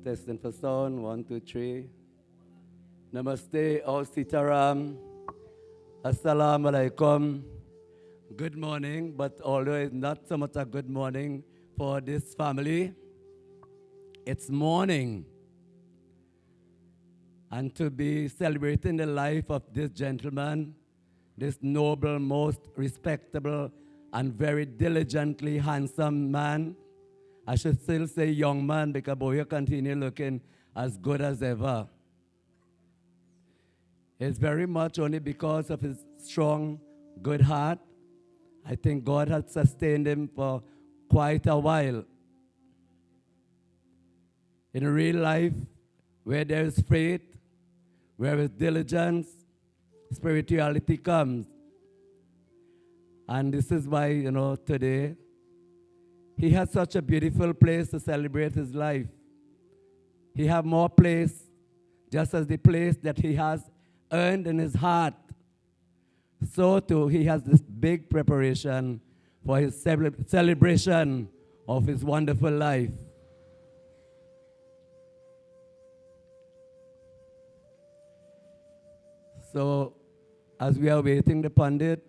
Testing for sound. 1, 2, 3. Namaste, all Sitaram. Assalamu alaikum. Good morning, but although it's not so much a good morning for this family, it's morning. And to be celebrating the life of this gentleman, this noble, most respectable, and very diligently handsome man. I should still say young man because Boyo continue looking as good as ever. It's very much only because of his strong, good heart. I think God has sustained him for quite a while. In real life, where there is faith, where with diligence, spirituality comes. And this is why, today, he has such a beautiful place to celebrate his life. He has more place, just as the place that he has earned in his heart. So too, he has this big preparation for his celebration of his wonderful life. So, as we are waiting the pundit,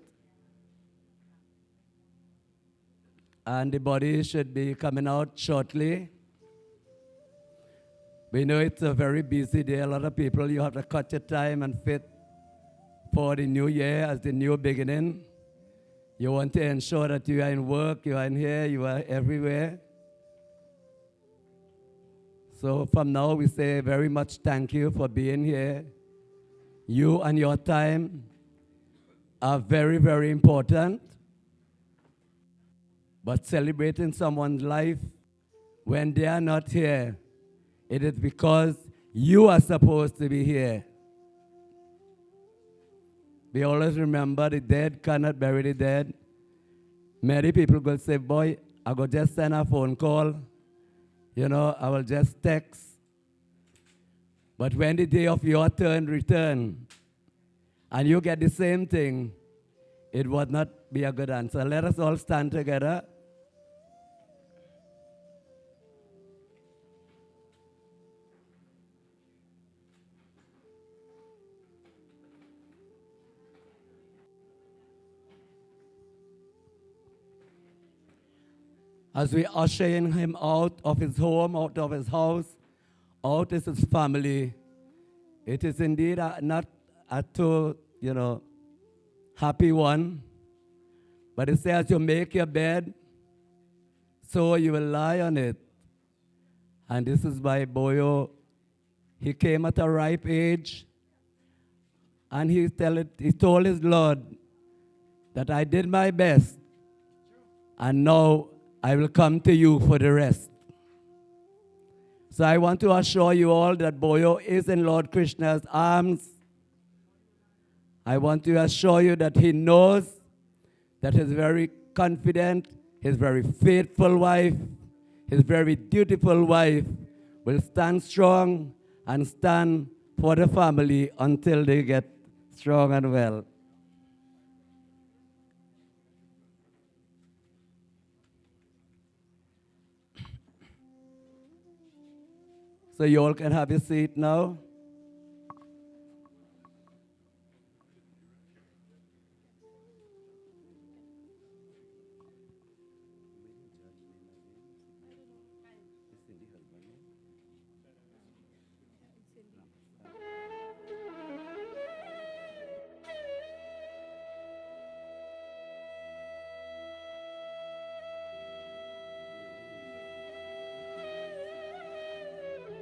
and the body should be coming out shortly. We know it's a very busy day. A lot of people, you have to cut your time and fit for the new year as the new beginning. You want to ensure that you are in work, you are in here, you are everywhere. So from now, we say very much thank you for being here. You and your time are very, very important. But celebrating someone's life when they are not here, it is because you are supposed to be here. We always remember the dead cannot bury the dead. Many people will say, boy, I will just send a phone call. I will just text. But when the day of your turn return, and you get the same thing, it would not be a good answer. Let us all stand together. As we usher him out of his home, out of his house, out of his family, it is indeed not a too, happy one. But it says you make your bed, so you will lie on it. And this is why Boyo, he came at a ripe age, and he told his Lord that I did my best, and now I will come to you for the rest. So I want to assure you all that Boyo is in Lord Krishna's arms. I want to assure you that he knows that his very confident, his very faithful wife, his very dutiful wife will stand strong and stand for the family until they get strong and well. So you all can have your seat now.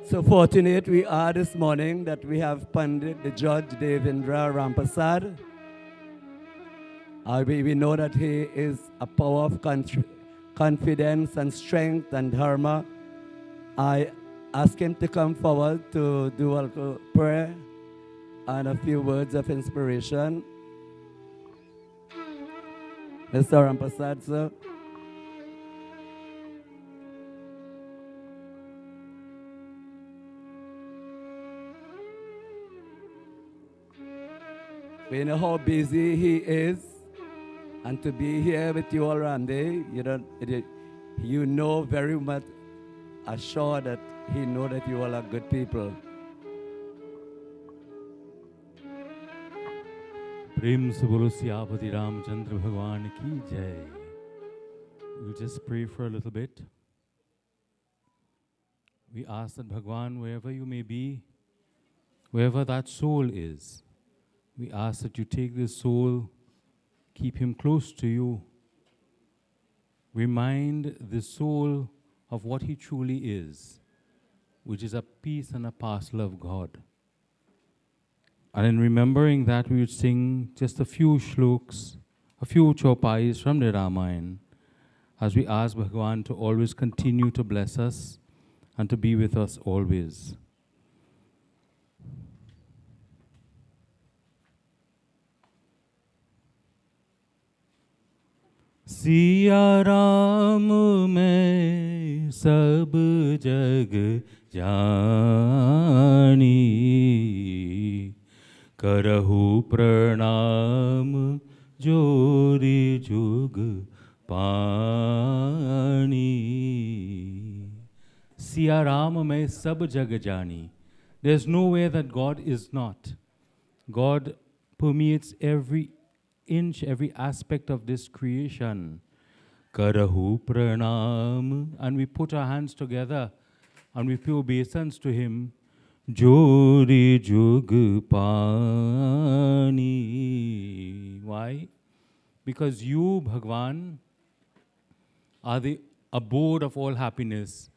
So fortunate we are this morning that we have Pandit, the Judge Devendra Rampasad. We know that he is a power of confidence and strength and dharma. I ask him to come forward to do a little prayer and a few words of inspiration. Mr. Rampasad, sir. We know how busy he is, and to be here with you all around there, you know very much assured that he know that you all are good people. प्रेम से बोलो सियापति रामचंद्र भगवान की जय. We'll just pray for a little bit. We ask that Bhagwan, wherever you may be, wherever that soul is, we ask that you take this soul, keep him close to you, remind the soul of what he truly is, which is a piece and a parcel of God. And in remembering that, we would sing just a few shloks, a few chopais from the Ramayana, as we ask Bhagwan to always continue to bless us and to be with us always. Siya Ram मैं सब जग जानी, करहु प्रणाम जोरी जुग पानी. सिया राम मैं सब जग जानी. There's nowhere that God is not. God permeates every inch, every aspect of this creation. Karahu pranam. And we put our hands together and we pay obeisance to him. Jori jug pani. Why? Because you, Bhagwan, are the abode of all happiness.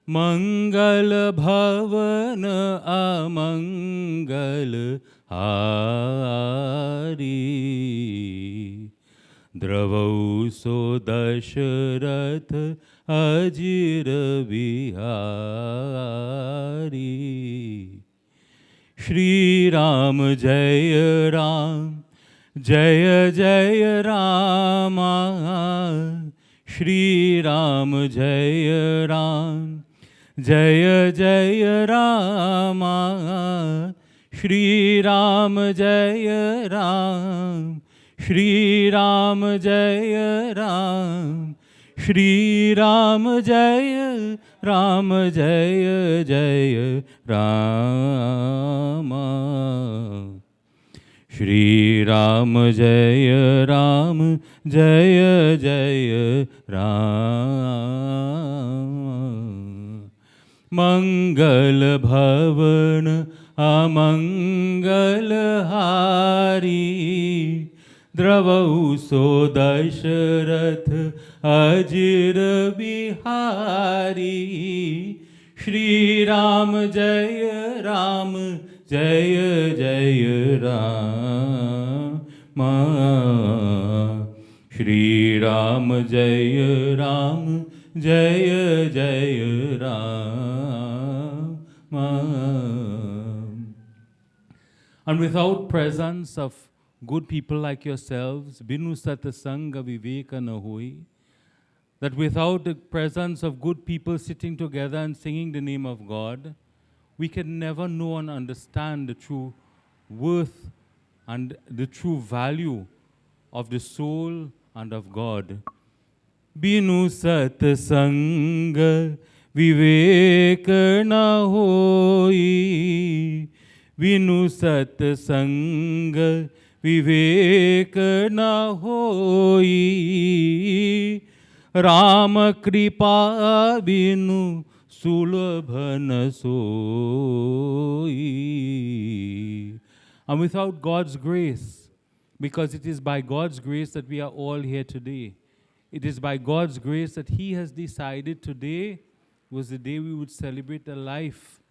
Mangal bhavan amangal hari. Dravau so dashrath ajir bihari. Shri Ram Jai Ram, Jaya Jaya Rama. Shri Ram Jaya Ram, Jaya Jaya Rama. Shri Ram Jaya Ram, Shri Ram Jaya Ram. Shri Ram Jaya Ram, Jaya Jaya Rama. Shri Ram Jaya Ram, Jaya Jaya Ram. Mangal Bhavan Amangal Hari. Dravau so Dashrath Ajir Bihari. Shri Ram Jaya Ram, Jaya Jaya Rama. Shri Ram Jaya Ram, Jaya Jaya Rama. And without presence of good people like yourselves, Binu Satsanga Viveka na hoi, that without the presence of good people sitting together and singing the name of God, we can never know and understand the true worth and the true value of the soul and of God. Binu Satsanga Viveka na hoi. Binu Satsanga Viveka na hoi. Ram kripa binu sulabha soi. And without God's grace, because it is by God's grace that we are all here today. It is by God's grace that He has decided today was the day we would celebrate the life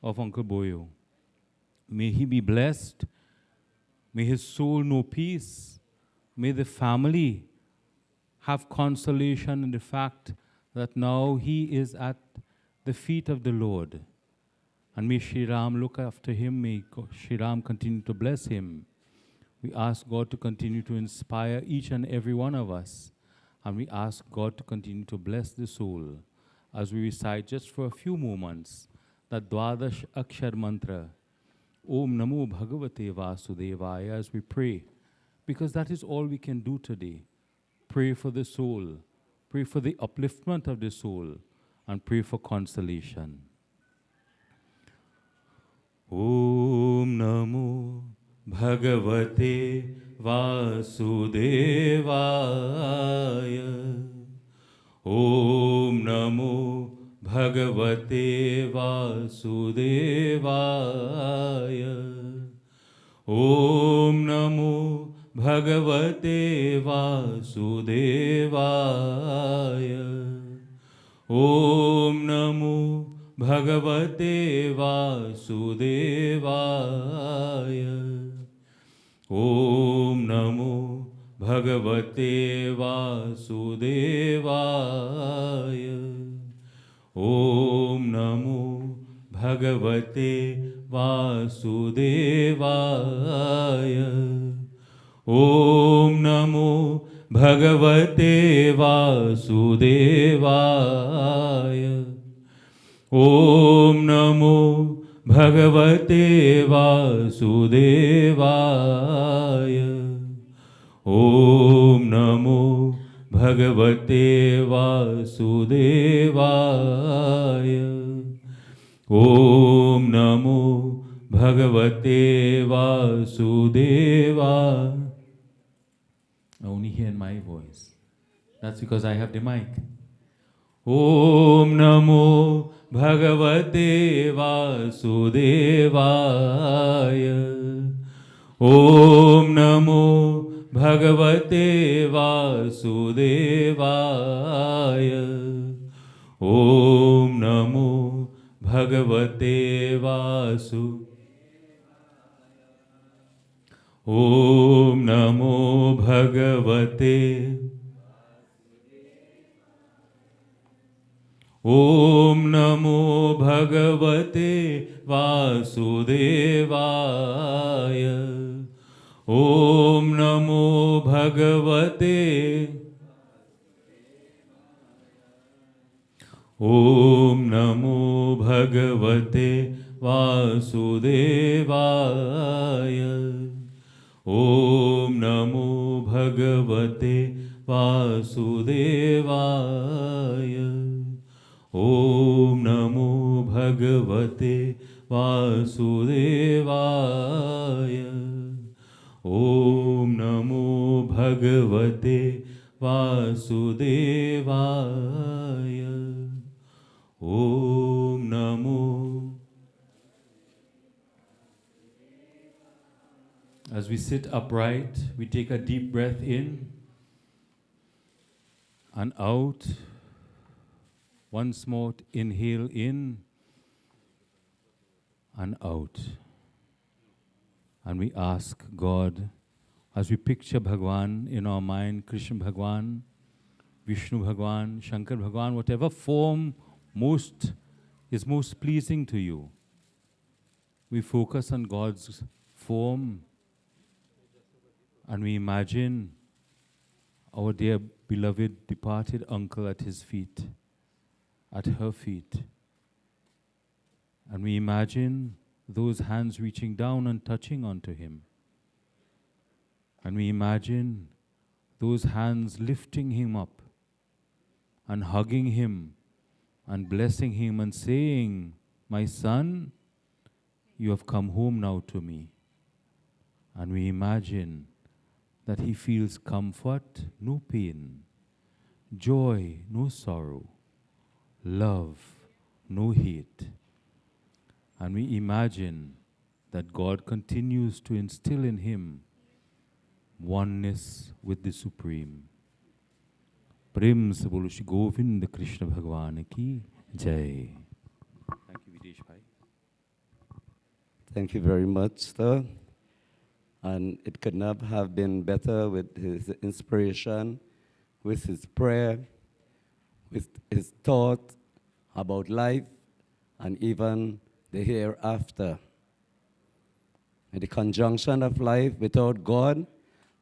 of Uncle Boyo. May he be blessed. May his soul know peace. May the family have consolation in the fact that now he is at the feet of the Lord. And may Shri Ram look after him. May Shri Ram continue to bless him. We ask God to continue to inspire each and every one of us. And we ask God to continue to bless the soul as we recite just for a few moments that Dwadash Akshar Mantra, Om Namo Bhagavate Vasudevaya, as we pray. Because that is all we can do today. Pray for the soul. Pray for the upliftment of the soul. and pray for consolation. Om Namo Bhagavate Vasudevaya. Om Namo Bhagavate Vasudevaya. Om Namo Bhagavate Vasudevaya. Om Namo Bhagavate Vasudevaya. Om Namo Bhagavate Vasudevaya. Om Namo Bhagavate Vasudevaya. Om Namo Bhagavate Vasudevaya. Om Namo Bhagavate Vasudevaya. Om Namo Bhagavate Vasudevaya. Om Namo Bhagavate Vasudevaya. I only hear my voice. That's because I have the mic. Om Namo Bhagavate Vasudevaya. Om Namo Bhagavate Vasudevaya. Om Namo Bhagavate Vasudevaya. Om Namo Bhagavate. Om Namo Bhagavate Vasudevaya. Om Namo Bhagavate. Om Namo Bhagavate Vasudevaya. Om Namo Bhagavate Vasudevaya. Om Namo Bhagavate Vasudevaya. Om Namo Bhagavate Vasudevaya. Om Namo. As we sit upright, we take a deep breath in and out. Once more, inhale in and out. And we ask God, as we picture Bhagwan in our mind, Krishna Bhagwan, Vishnu Bhagwan, Shankar Bhagwan, whatever form is most pleasing to you. We focus on God's form and we imagine our dear beloved departed uncle at his feet, at her feet. And we imagine those hands reaching down and touching onto him. And we imagine those hands lifting him up and hugging him and blessing him and saying, "My son, you have come home now to me." And we imagine that he feels comfort, no pain, joy, no sorrow, love, no hate. And we imagine that God continues to instill in him oneness with the Supreme. Prem se bolo Shri Govind Krishna Bhagwan ki Jai. Thank you, Videsh Bhai. Thank you very much, sir. And it could not have been better with his inspiration, with his prayer, with his thought about life, and even the hereafter. In the conjunction of life without God,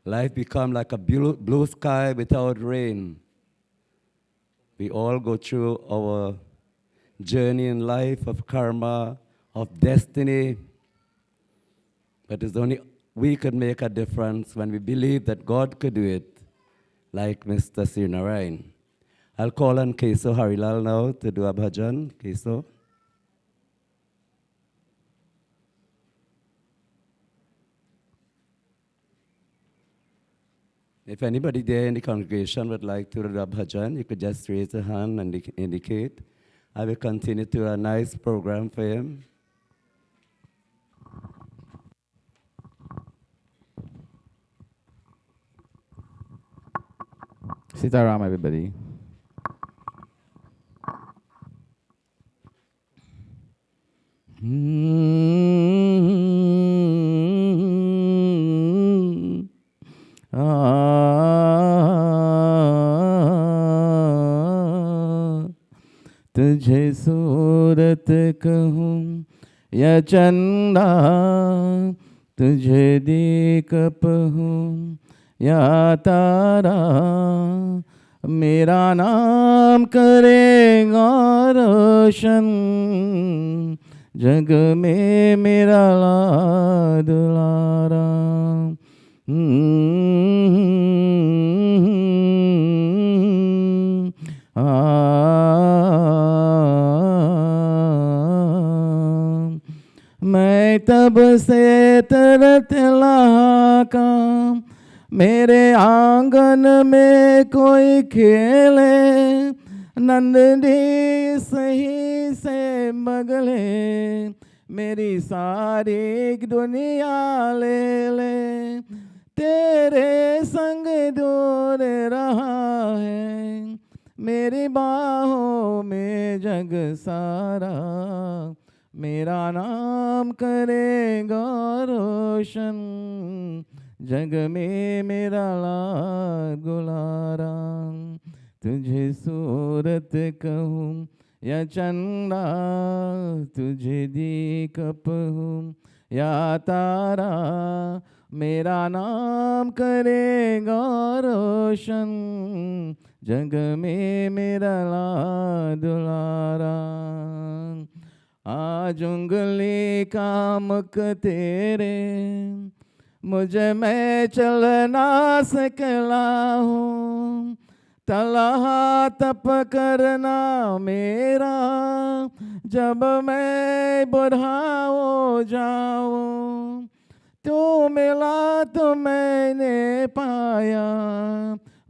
life becomes like a blue sky without rain. We all go through our journey in life of karma, of destiny, but it's only we could make a difference when we believe that God could do it, like Mr. Siewnarine. I'll call on Keso Harilal now to do a bhajan. Keso. If anybody there in the congregation would like to do a bhajan, you could just raise a hand and indicate. I will continue to a nice program for him. Sitaram, everybody. तुझे सूरत कहूँ या चंदा, तुझे दीपक हूँ या तारा, मेरा नाम करेगा रोशन, जग में मेरा दुलारा। मैं तब से तरतला का, मेरे आंगन में कोई खेले, नंदनी सही से मगले, मेरी सारी दुनिया ले ले, तेरे संग दूर रहा है, मेरी बाहों में जग सारा, मेरा नाम करेगा रोशन, जग में मेरा गुलारा। तुझे सूरत कहूँ या चंदा, तुझे दीपक हूँ या तारा, मेरा नाम करेगा रोशन, जग में मेरा दुलारा। आज उंगली कामक तेरे, मुझे मैं चल ना सकला हूँ, तलहा तप करना मेरा, जब मैं बुढ़ा हो जाऊँ, तू मिला तो मैंने पाया,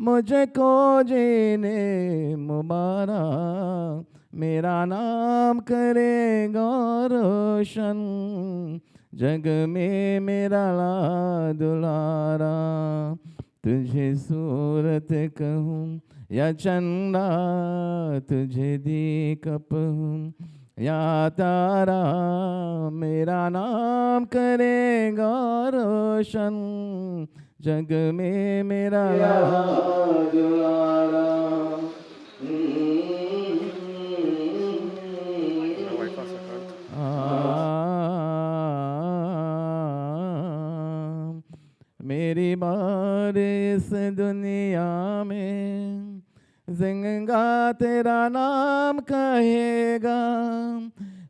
मुझको जीने मुबारक, मेरा नाम करेगा रोशन, जग में मेरा दुलारा। तुझे सूरत कहूँ या चंदा, तुझे दीपक हूँ या तारा, मेरा नाम करेगा रोशन, जग में मेरा दुलारा। मेरी बार इस दुनिया में जिंगा तेरा नाम कहेगा,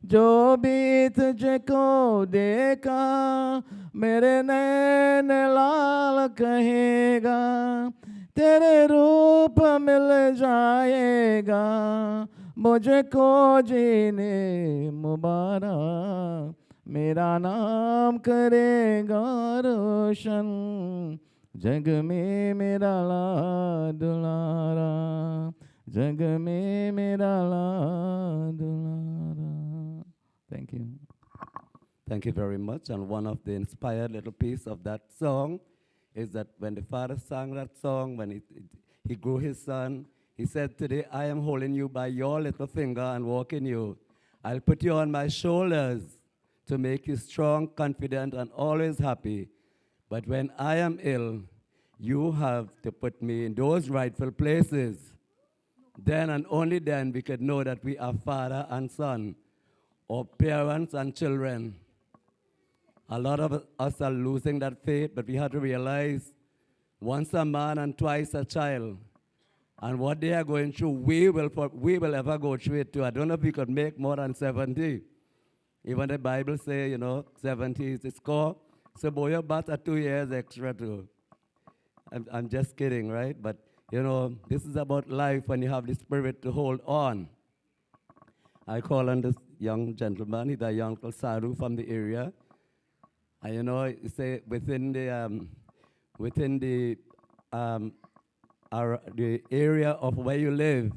जो भी तुझको देखा मेरे नैन लाल कहेगा, तेरे रूप मिल जाएगा, मुझको जीने मुबारक, मेरा नाम करेगा रोशन, जग में मेरा दुलारा, जग में मेरा दुलारा। Thank you. Thank you very much. And one of the inspired little piece of that song is that when the father sang that song, when he grew his son, he said, today I am holding you by your little finger and walking you. I'll put you on my shoulders to make you strong, confident, and always happy. But when I am ill, you have to put me in those rightful places. Then and only then we could know that we are father and son, or parents and children. A lot of us are losing that faith, but we have to realize once a man and twice a child. And what they are going through, we will ever go through it too. I don't know if we could make more than 70. Even the Bible says, 70 is the score. So boy, your bats are 2 years extra too. I'm just kidding, right? But You know, this is about life when you have the spirit to hold on. I call on this young gentleman, he's a young Uncle Saru from the area. And you know, you say within the area of where you live,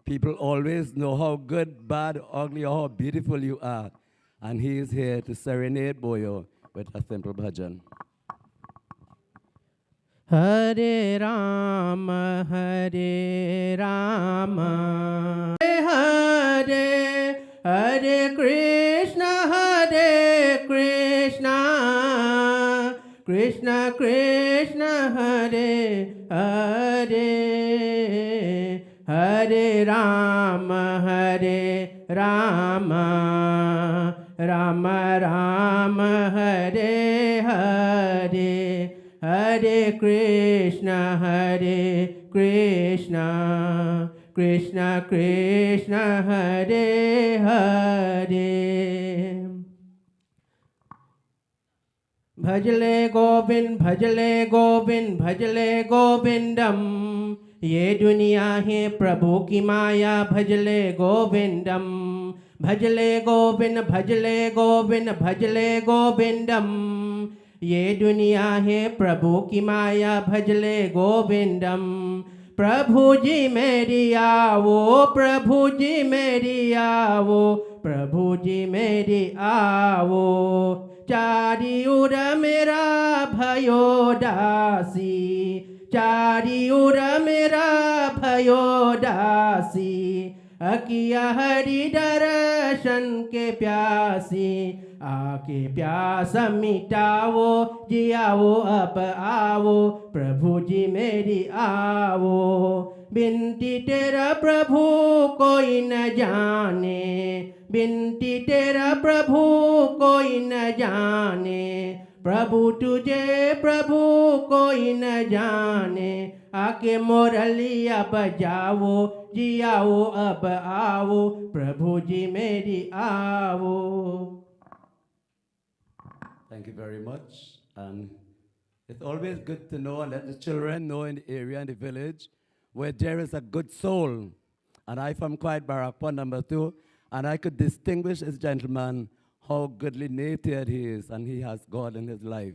people always know how good, bad, ugly, or how beautiful you are. And he is here to serenade Boyo with a simple bhajan. Hare Rama, Hare Rama, Hare Hare Krishna, Hare Krishna, Krishna Krishna, Hare Hare, Hare Rama, Hare Rama, Rama Rama, Hare Hare, Hare Krishna, Krishna Krishna, Hare Hare. Bhajale Govind, Bhajale Govind, Bhajale Govindam. ये दुनिया है प्रभु की माया, भजले गोविंदम, भजले गोविंद, भजले गोविंद, भजले गोविंदम. ये दुनिया है प्रभु की माया, भजले गोविंदम. प्रभु जी मेरी आवो, प्रभु जी मेरी आवो, प्रभु जी मेरी आवो. चारी उर मेरा भयो दासी, चारी उर मेरा भयो दासी. अकिया हरि दर्शन के प्यासी, आके प्यास मिटाओ, जियाओ अब आओ, प्रभु जी मेरी आवो. बिनती तेरा प्रभु कोई न जाने, बिनती तेरा प्रभु कोई न जाने. प्रभु तुझे प्रभु कोई न जाने. आके मोरलिया बजाओ, जियाओ अब आओ, प्रभु जी मेरी आवो. Thank you very much. And it's always good to know and let the children know in the area and the village where there is a good soul. And I from quite Barakpur number 2, and I could distinguish this gentleman how goodly natured he is, and he has God in his life.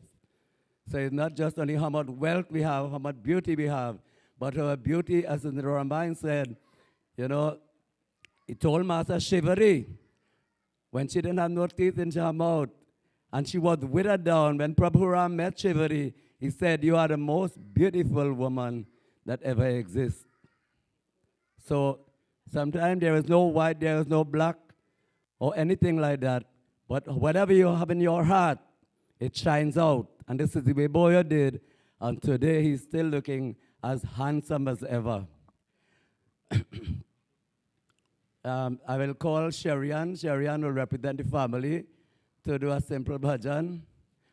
So it's not just only how much wealth we have, how much beauty we have, but our beauty, as the Ramayana said, you know, he told Master Shivari, when she didn't have no teeth in her mouth, and she was withered down, when Prabhu Ram met Shivari, he said, you are the most beautiful woman that ever exists. So sometimes there is no white, there is no black, or anything like that. But whatever you have in your heart, it shines out. And this is the way Boyo did. And today he's still looking as handsome as ever. I will call Sherian. Sherian will represent the family to do a simple bhajan.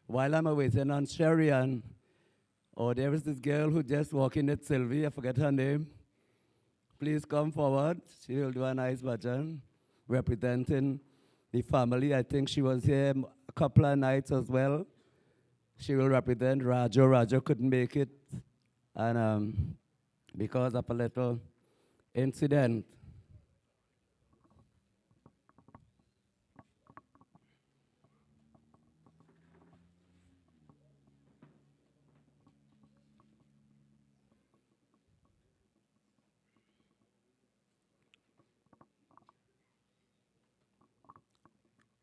While I'm waiting on Sherian, there is this girl who just walked in at Sylvie. I forget her name. Please come forward. She will do a nice bhajan representing the family. I think she was here a couple of nights as well. She will represent Rajo. Rajo couldn't make it, and because of a little incident.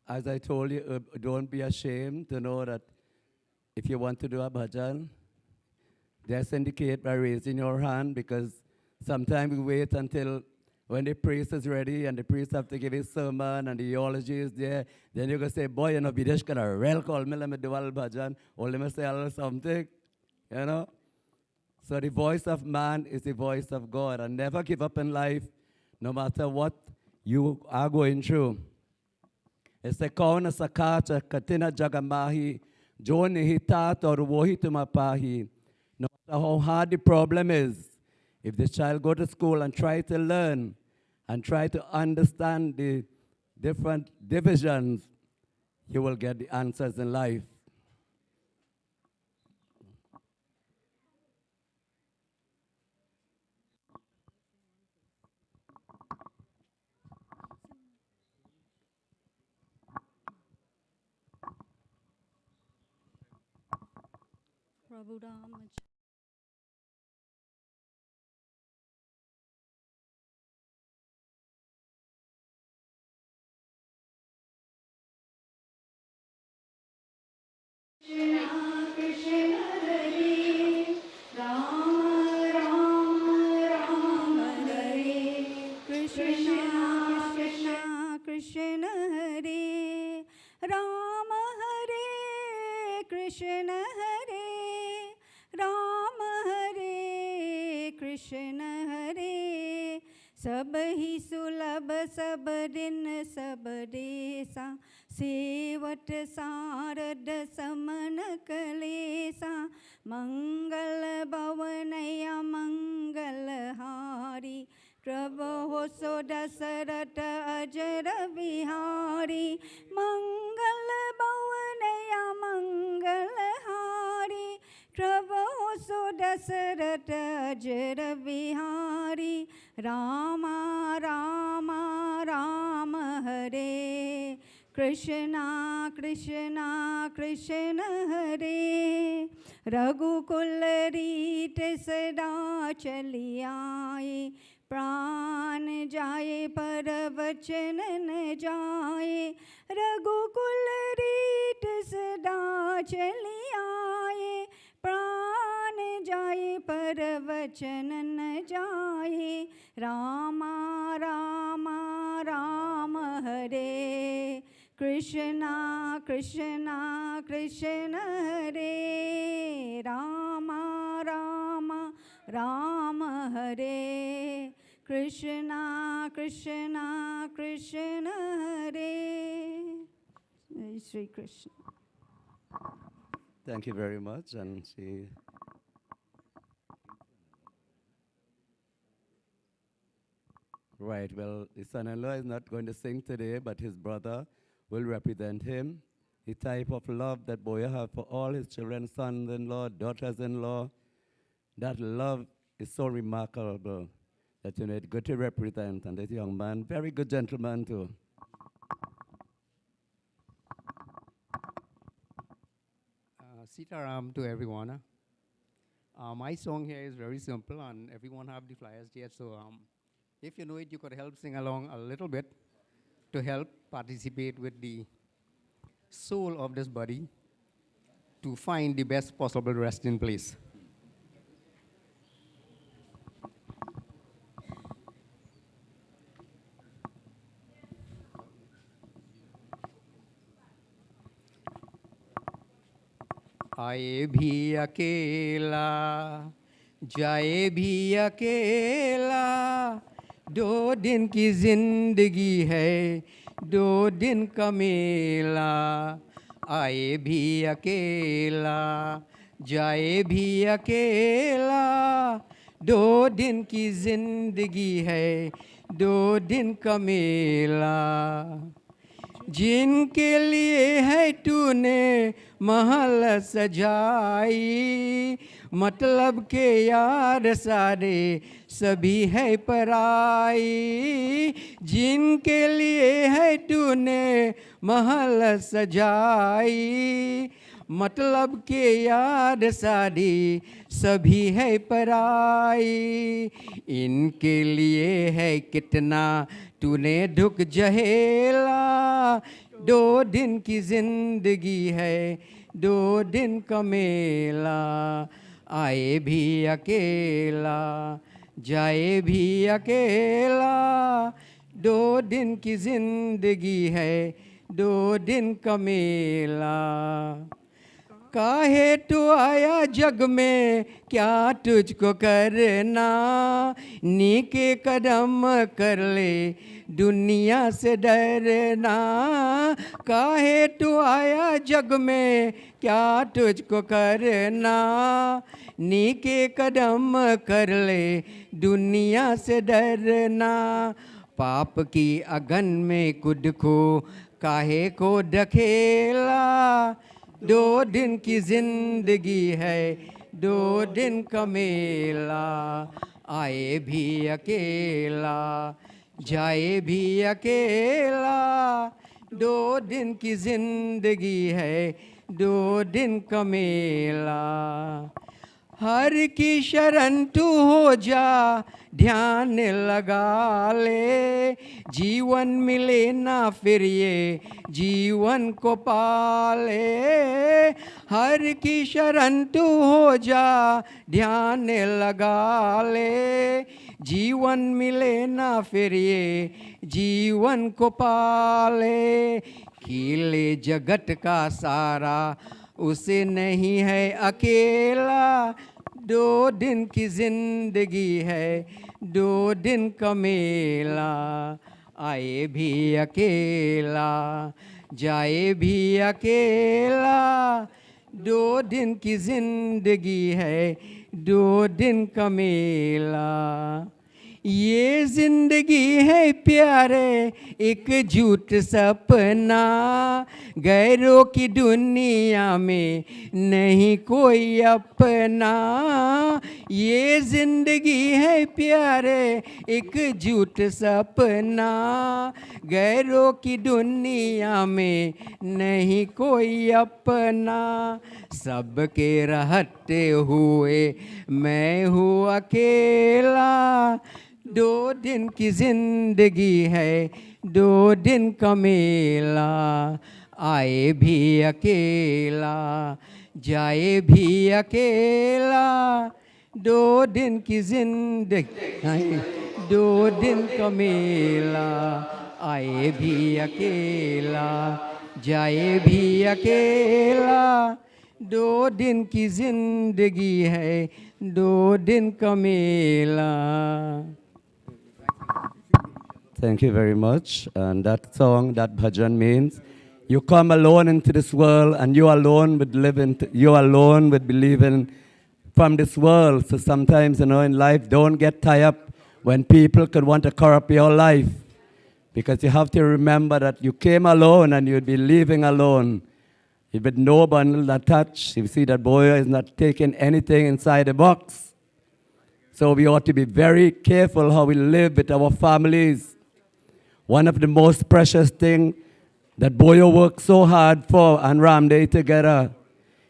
As I told you, don't be ashamed to know that if you want to do a bhajan, just indicate by raising your hand, because sometimes we wait until when the priest is ready and the priest have to give his sermon and the eulogy is there, then you're going to say, boy, you know, Bidesh can real call me, let me do a bhajan, or let me say a little something, you know. So the voice of man is the voice of God, and never give up in life, no matter what you are going through. It's a kauna sakata katina jagamahi, joni hitat or wohitumapahi. No matter how hard the problem is, if the child go to school and try to learn and try to understand the different divisions, he will get the answers in life. प्रभु राम कृष्ण हरे राम हरे कृष्ण हरे राम हरे कृष्ण हरे सब ही सुलभ सब दिन सब देसा सेवट सारद समन कलेसा मंगल भवनया मंगल हारी प्रभो सो दशरथ अजर बिहारी मंगल भवनया मंगल हारी प्रभो सो दशरथ अजर बिहारी रामा रामा राम हरे कृष्णा कृष्णा कृष्ण हरे रघुकुल रीत सदा चली आए प्राण जाए पर वचन न जाए रघुकुल रीत सदा चली आए प्राण जाए पर वचन न जाए रामा रामा राम हरे कृष्णा कृष्णा कृष्ण हरे रामा रामा राम हरे कृष्णा कृष्णा कृष्ण हरे जय Shri Krishna Thank you very much. And she. Right, well, his son-in-law is not going to sing today, but his brother will represent him. The type of love that boy have for all his children, sons-in-law, daughters-in-law, that love is so remarkable that it's good to represent. And this young man, very good gentleman too. Sitaram to everyone. My song here is very simple, and everyone have the flyers here. So if you know it, you could help sing along a little bit to help participate with the soul of this body to find the best possible resting place. आए भी अकेला जाए भी अकेला 2 दिन की जिंदगी है 2 दिन का मेला आए भी अकेला जाए भी अकेला 2 दिन की जिंदगी है 2 दिन का मेला जिनके लिए है तूने महल सजाई मतलब के यार सारे सभी है पराई जिनके लिए है तूने महल सजाई मतलब के यार सारी सभी है पराई इनके लिए है कितना तूने दुख झेला 2 दिन की जिंदगी है 2 दिन का मेला आए भी अकेला जाए भी अकेला 2 दिन की जिंदगी है 2 दिन का मेला काहे तू आया जग में क्या तुझको करना नीके कदम कर ले दुनिया से डरना काहे तू आया जग में क्या तुझको करना नीके कदम कर ले दुनिया से डरना पाप की अगन में खुद को काहे को ढकेला 2 दिन की जिंदगी है 2 दिन का मेला आए भी अकेला जाए भी अकेला 2 दिन की जिंदगी है दो दिन का मेला हर की शरण तू हो जा ध्यान लगा ले जीवन मिले ना फिर ये जीवन को पाले हर की शरण तू हो जा ध्यान लगा ले जीवन मिले ना फिर ये जीवन को पाले खेले जगत का सारा उसे नहीं है अकेला दो दिन की जिंदगी है दो दिन का मेला आए भी अकेला जाए भी अकेला दो दिन की जिंदगी है दो दिन का मेला ये जिंदगी है प्यारे एक झूठ सपना गैरों की दुनिया में नहीं कोई अपना ये जिंदगी है प्यारे एक झूठ सपना गैरों की दुनिया में नहीं कोई अपना सबके रहते हुए मैं हूँ अकेला दो दिन की जिंदगी है दो दिन का मेला आए भी अकेला जाए भी अकेला दो दिन की जिंदगी है दो दिन का मेला आए भी अकेला जाए भी अकेला दो दिन की जिंदगी है दो दिन का मेला Thank you very much. And that song, that bhajan means you come alone into this world and you alone would live in, you alone would be living from this world. So sometimes, in life, don't get tied up when people could want to corrupt your life. Because you have to remember that you came alone and you'd be leaving alone. With no bundle attached. You see that boy is not taking anything inside the box. So we ought to be very careful how we live with our families. One of the most precious things that Boyo worked so hard for and Ramday together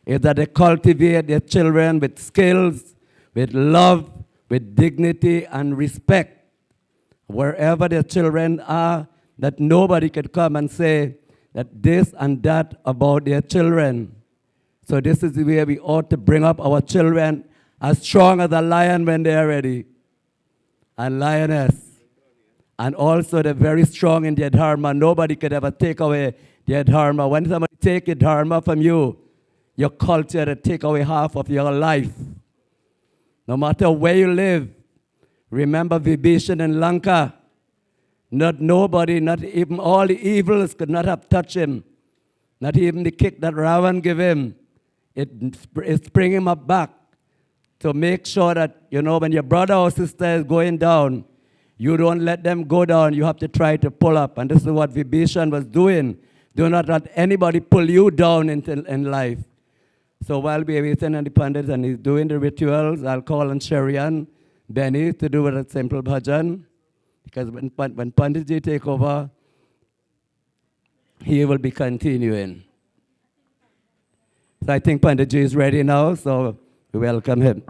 is that they cultivate their children with skills, with love, with dignity and respect. Wherever their children are, that nobody could come and say that this and that about their children. So this is the way we ought to bring up our children as strong as a lion when they are ready, and lioness. And also they're very strong in their dharma. Nobody could ever take away their dharma. When somebody take your dharma from you, your culture, they take away half of your life. No matter where you live, remember Vibhishan in Lanka. Nobody, not even all the evils could not have touched him. Not even the kick that Ravan gave him. It's bringing him up back to make sure that, when your brother or sister is going down, you don't let them go down. You have to try to pull up. And this is what Vibhishan was doing. Do not let anybody pull you down in life. So while we're waiting on the Pandit and he's doing the rituals, I'll call on Sherian Benny to do a simple bhajan. Because when Panditji take over, he will be continuing. So I think Panditji is ready now, so we welcome him.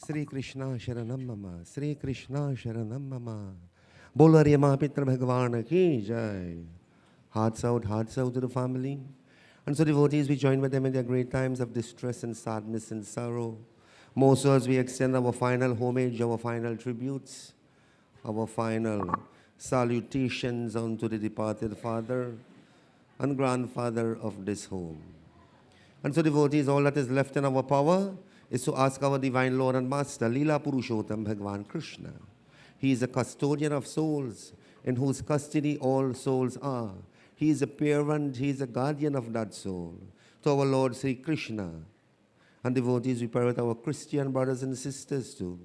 Sri Krishna Sharanam Mama, Sri Krishna Sharanam Mama. Bolo Hare Mahapitra Bhagwan ki jai. Hearts out to the family. And so devotees, we join with them in their great times of distress and sadness and sorrow. Most souls, we extend our final homage, our final tributes, our final salutations unto the departed father and grandfather of this home. And so devotees, all that is left in our power is to ask our divine Lord and Master, Leela Purushottam Bhagwan Krishna. He is a custodian of souls, in whose custody all souls are. He is a parent, he is a guardian of that soul. To our Lord Sri Krishna. And devotees, we pray with our Christian brothers and sisters too.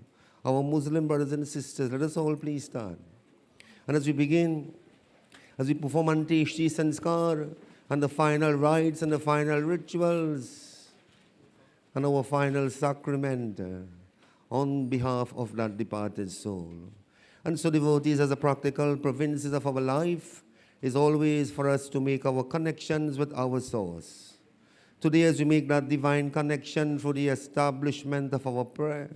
Our Muslim brothers and sisters, let us all please stand. And as we begin, as we perform Anteshti Sanskar, and the final rites and the final rituals, and our final sacrament on behalf of that departed soul. And so devotees, as the practical provinces of our life, is always for us to make our connections with our source. Today, as we make that divine connection through the establishment of our prayer,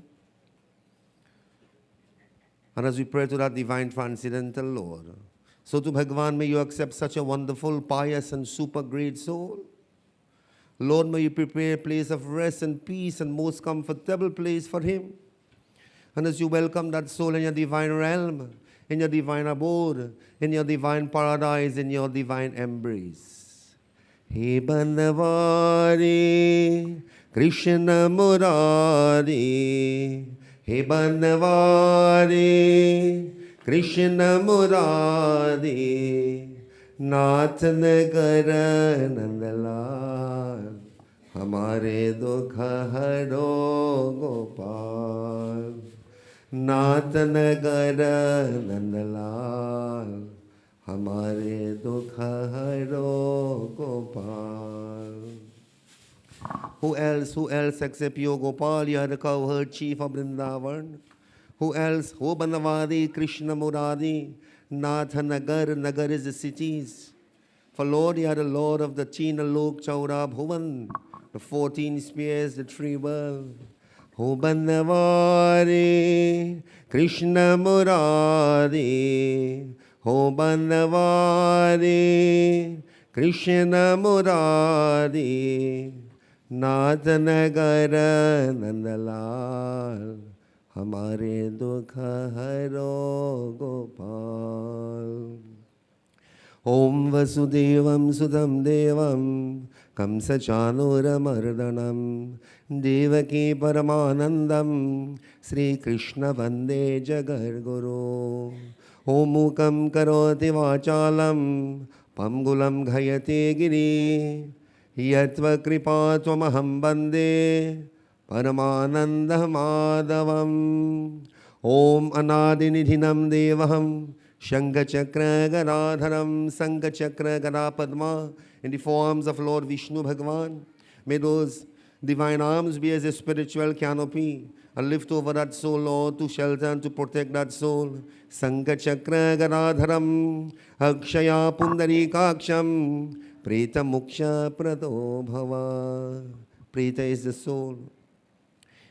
and as we pray to that divine transcendental Lord, so to Bhagavan, may you accept such a wonderful, pious, and super great soul. Lord, may you prepare a place of rest and peace and most comfortable place for him. And as you welcome that soul in your divine realm, in your divine abode, in your divine paradise, in your divine embrace. He Bandavari, Krishna Murari, He Bandavari, Krishna Murari, Nath Nagar Nandalal, Hamare Dukha Haro Gopal. Nath Nagar Nandlal हमारे दुख हरो Gopal. Who else except you, Gopal? You are the cowherd chief of Vrindavan. Who else? Ho Banavadi, Krishna Murari, Nath Nagar. Nagar is the cities. For Lord, you are the Lord of the Tina Lok Chaura Bhuvan, the 14 spheres, the three worlds. Ho Bandavari, Krishna Murari, Ho Bandavari, Krishna Murari, Nath Nagar Nandalal, Hamare Dukha Haro Gopal. Om Vasudevam Sudam Devam Kamsa Chanura Mardanam Devaki Paramanandam Sri Krishna Vande Jagar Guru. Om Mukam Karoti Vachalam Pamgulam Ghayate Giri Yatva Kripa Tvamaham Vande Paramananda Madhavam. Om Anadinidhinam Devaham Shanga Chakra Garadharam Sanga Chakra Garapadma in the forms of Lord Vishnu Bhagavan. May those divine arms be as a spiritual canopy and lift over that soul, Lord, to shelter and to protect that soul. Sanga Chakra Garadharam Akshaya Pundarikaksham Preta Muksha Prado Bhava. Preta is the soul.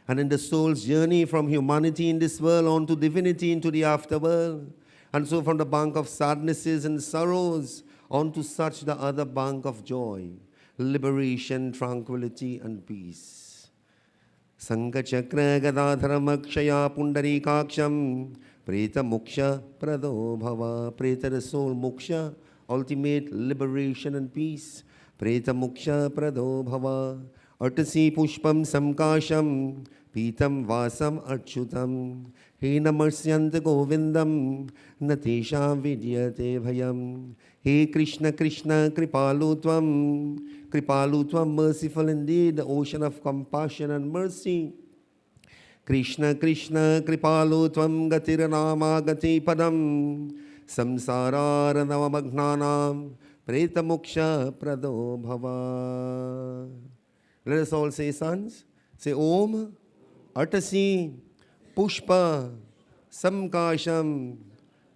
And in the soul's journey from humanity in this world on to divinity into the afterworld, and so from the bank of sadnesses and sorrows on to such the other bank of joy, liberation, tranquility, and peace. Sanga Chakra Gadadharam Akshaya Pundarikaksham Preta Muksha Prado Bhava. Preta the soul, Muksha, ultimate liberation and peace. Preta Muksha Prado Bhava. Artasi Pushpam Samkasham Pitam Vasam Archutam He Namasyanta Govindam Natesham Vidyate Bhayam. He Krishna Krishna Kripalutvam Kripalutvam, merciful indeed, the ocean of compassion and mercy. Krishna Krishna Kripalutvam Gatiranama Gati Padam Samsarara Navamagnanam Preta Muksha Prado Bhava. Let us all say, sons, say Om Atasi Pushpa Samkasham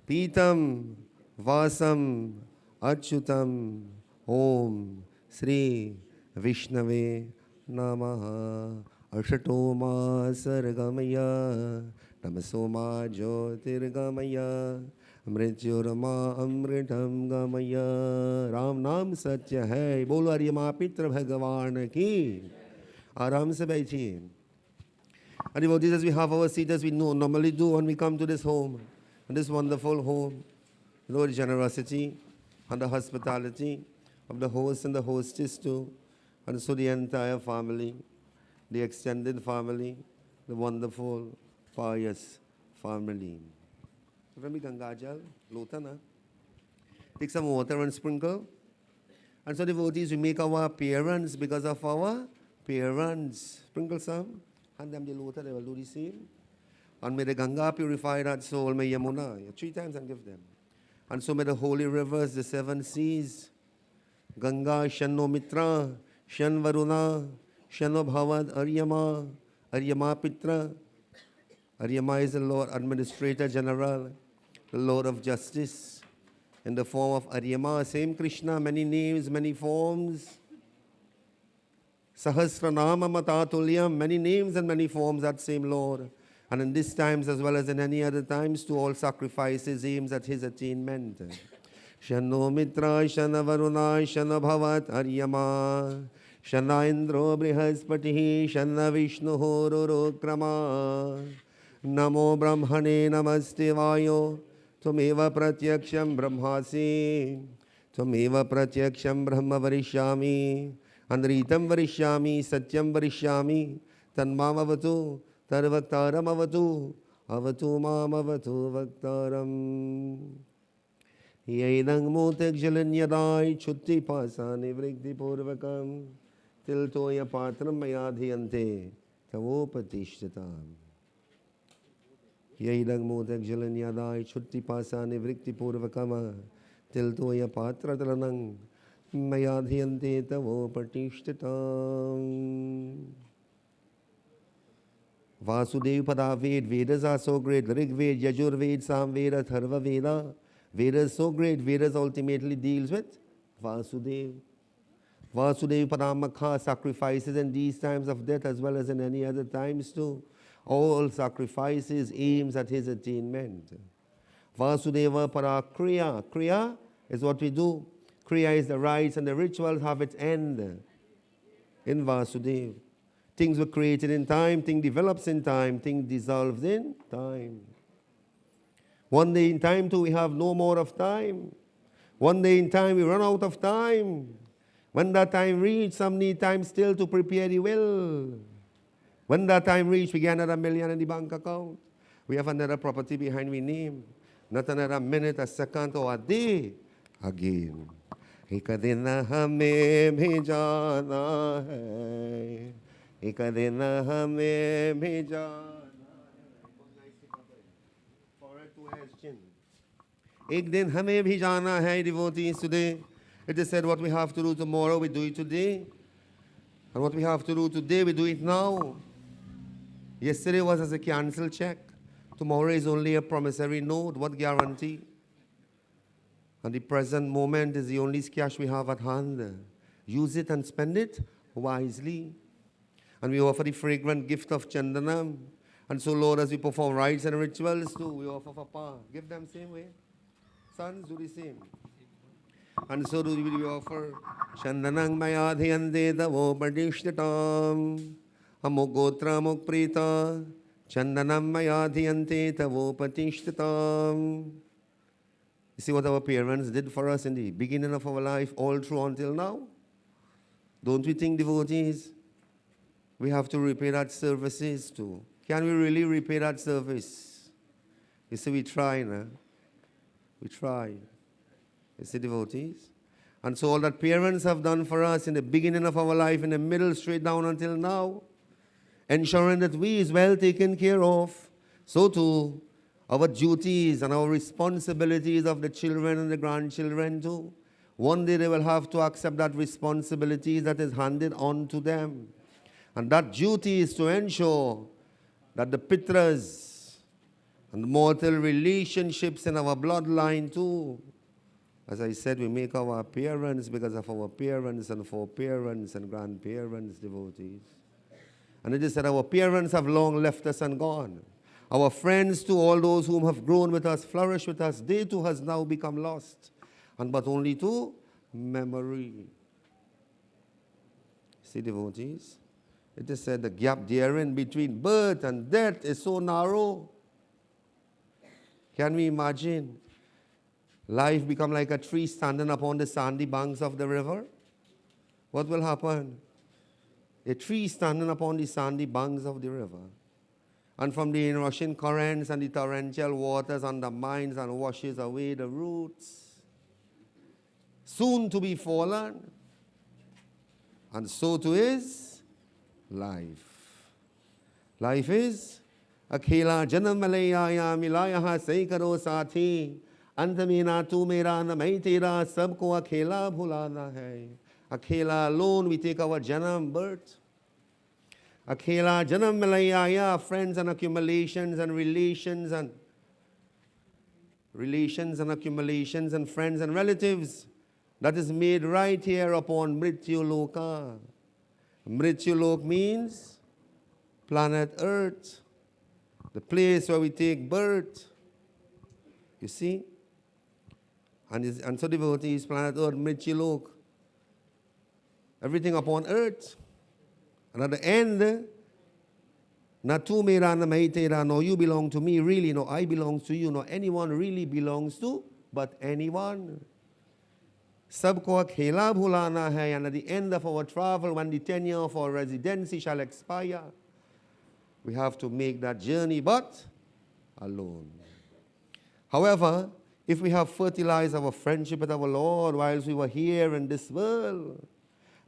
Pitam Vasam Achyutam Om Sri Vishnave Namaha. Ashatoma Sargamaya Tamasoma Jyotirgamaya Mrityurama Amritam Gamaya. Ram Naam Satya Hai. Bolo Arya Mapitra Bhagavan Ki. Aram se baithiye. And devotees, as we have our seat, as we normally do when we come to this home, and this wonderful home, Lord, generosity and the hospitality of the host and the hostess too, and so the entire family, the extended family, the wonderful, pious family. From Gangajal, Lotana. Take some water and sprinkle. And so devotees, we make our appearance because of our parents. Sprinkle some. Hand them the water, they will do the same. And may the Ganga purify that soul, may Yamuna, 3 times and give them. And so may the holy rivers, the 7 seas, Ganga, Shanno Mitra, Shan Varuna, Shanno Bhavad, Aryama, Aryama Pitra. Aryama is the Lord Administrator General, the Lord of Justice. in the form of Aryama, same Krishna, many names, many forms. Sahasranama Matatulyam, many names and many forms, that same Lord. And in these times as well as in any other times, to all sacrifices aims at his attainment. Shano Mitra, Shana Varuna, Shana Bhavat Aryama, Shana Indro Brihaspati, Shana Vishnu Rurokrama, Namo Brahmane Namaste Vayo, Tumeva Pratyaksham Brahmasi, Tumeva Pratyaksham Brahma Varishyami, Andritam Varishyami, Satyam Varishyami, Tanmam Avatu, Tarvaktaram Avatu, Avatu Mam Avatu Vaktaram. Yaidang Motek Jalanyadai, Chutti Pasani Vrikti Purvakam, Tiltoya Patram Mayadhyante, Tavopatishtatam. Yaidang Motek Jalanyadai, Chutti Pasani Vrikti Purvakama, Tiltoya Patratranang, Mayadhyante Tavopatishtatam. Vasudev Padaved, Vedas are so great, Rig Ved, Yajur Ved, Sam Veda, Tharva Veda. Vedas so great, Vedas ultimately deals with Vasudev. Vasudev Paramakha, sacrifices in these times of death as well as in any other times too. All sacrifices aims at his attainment. Vasudeva Parakriya. Kriya is what we do. Kriya is the rites and the rituals have its end in Vasudev. Things were created in time, thing develops in time, thing dissolves in time. One day in time too we have no more of time. One day in time we run out of time. When that time reach, some need time still to prepare the will. When that time reach, we get another million in the bank account. We have another property behind we name. Not another minute, a second, or a day again. एक दिन हमें भी जाना है, एक दिन हमें भी जाना है. एक दिन हमें भी जाना है, devotees, today. It is said what we have to do tomorrow, we do it today. And what we have to do today, we do it now. Yesterday was as a cancel check. Tomorrow is only a promissory note. What guarantee? And the present moment is the only cash we have at hand. Use it and spend it wisely. And we offer the fragrant gift of Chandanam. And so, Lord, as we perform rites and rituals too, we offer Papa. Give them same way. Sons, do the same. And so do we offer Chandanang Mayadhyante Tavo Padishtatam Amogotra Mokprita Chandanam Mayadhyante Tavo Patishtatam. You see what our parents did for us in the beginning of our life, all through until now? Don't we think, devotees, we have to repay that services too? Can we really repay that service? You see, we try, nah? We try. You see, devotees? And so all that parents have done for us in the beginning of our life, in the middle, straight down until now, ensuring that we is well taken care of, so too, our duties and our responsibilities of the children and the grandchildren too. One day they will have to accept that responsibility that is handed on to them. And that duty is to ensure that the pitras and the mortal relationships in our bloodline too, as I said, we make our appearance because of our parents and foreparents and grandparents, devotees. And it is said our parents have long left us and gone. Our friends too, all those whom have grown with us, flourished with us, they too has now become lost. And but only to memory. See, devotees? It is said the gap therein between birth and death is so narrow. Can we imagine? Life become like a tree standing upon the sandy banks of the river. What will happen? A tree standing upon the sandy banks of the river. And from the inrushing currents and the torrential waters undermines and washes away the roots. Soon to be fallen. And so too is life. Life is Akhela janam malayaya milayaha saikaro sathi. Antamina tu mera namai tera sabko akhela bhulana hai. Akhela alone we take our janam birth. Akhela janam malayaya, friends and accumulations and relations and relations and accumulations and friends and relatives that is made right here upon Mrityu Loka. Mrityu Lok means planet Earth, the place where we take birth. You see? And so devotees, planet Earth, Mrityu Lok, everything upon earth. And at the end, not tu mera na mai tera, no you belong to me, really, no I belong to you, no anyone really belongs to, but anyone. Sabko khela bhulana hai, and at the end of our travel, when the tenure of our residency shall expire, we have to make that journey, but alone. However, if we have fertilized our friendship with our Lord whilst we were here in this world,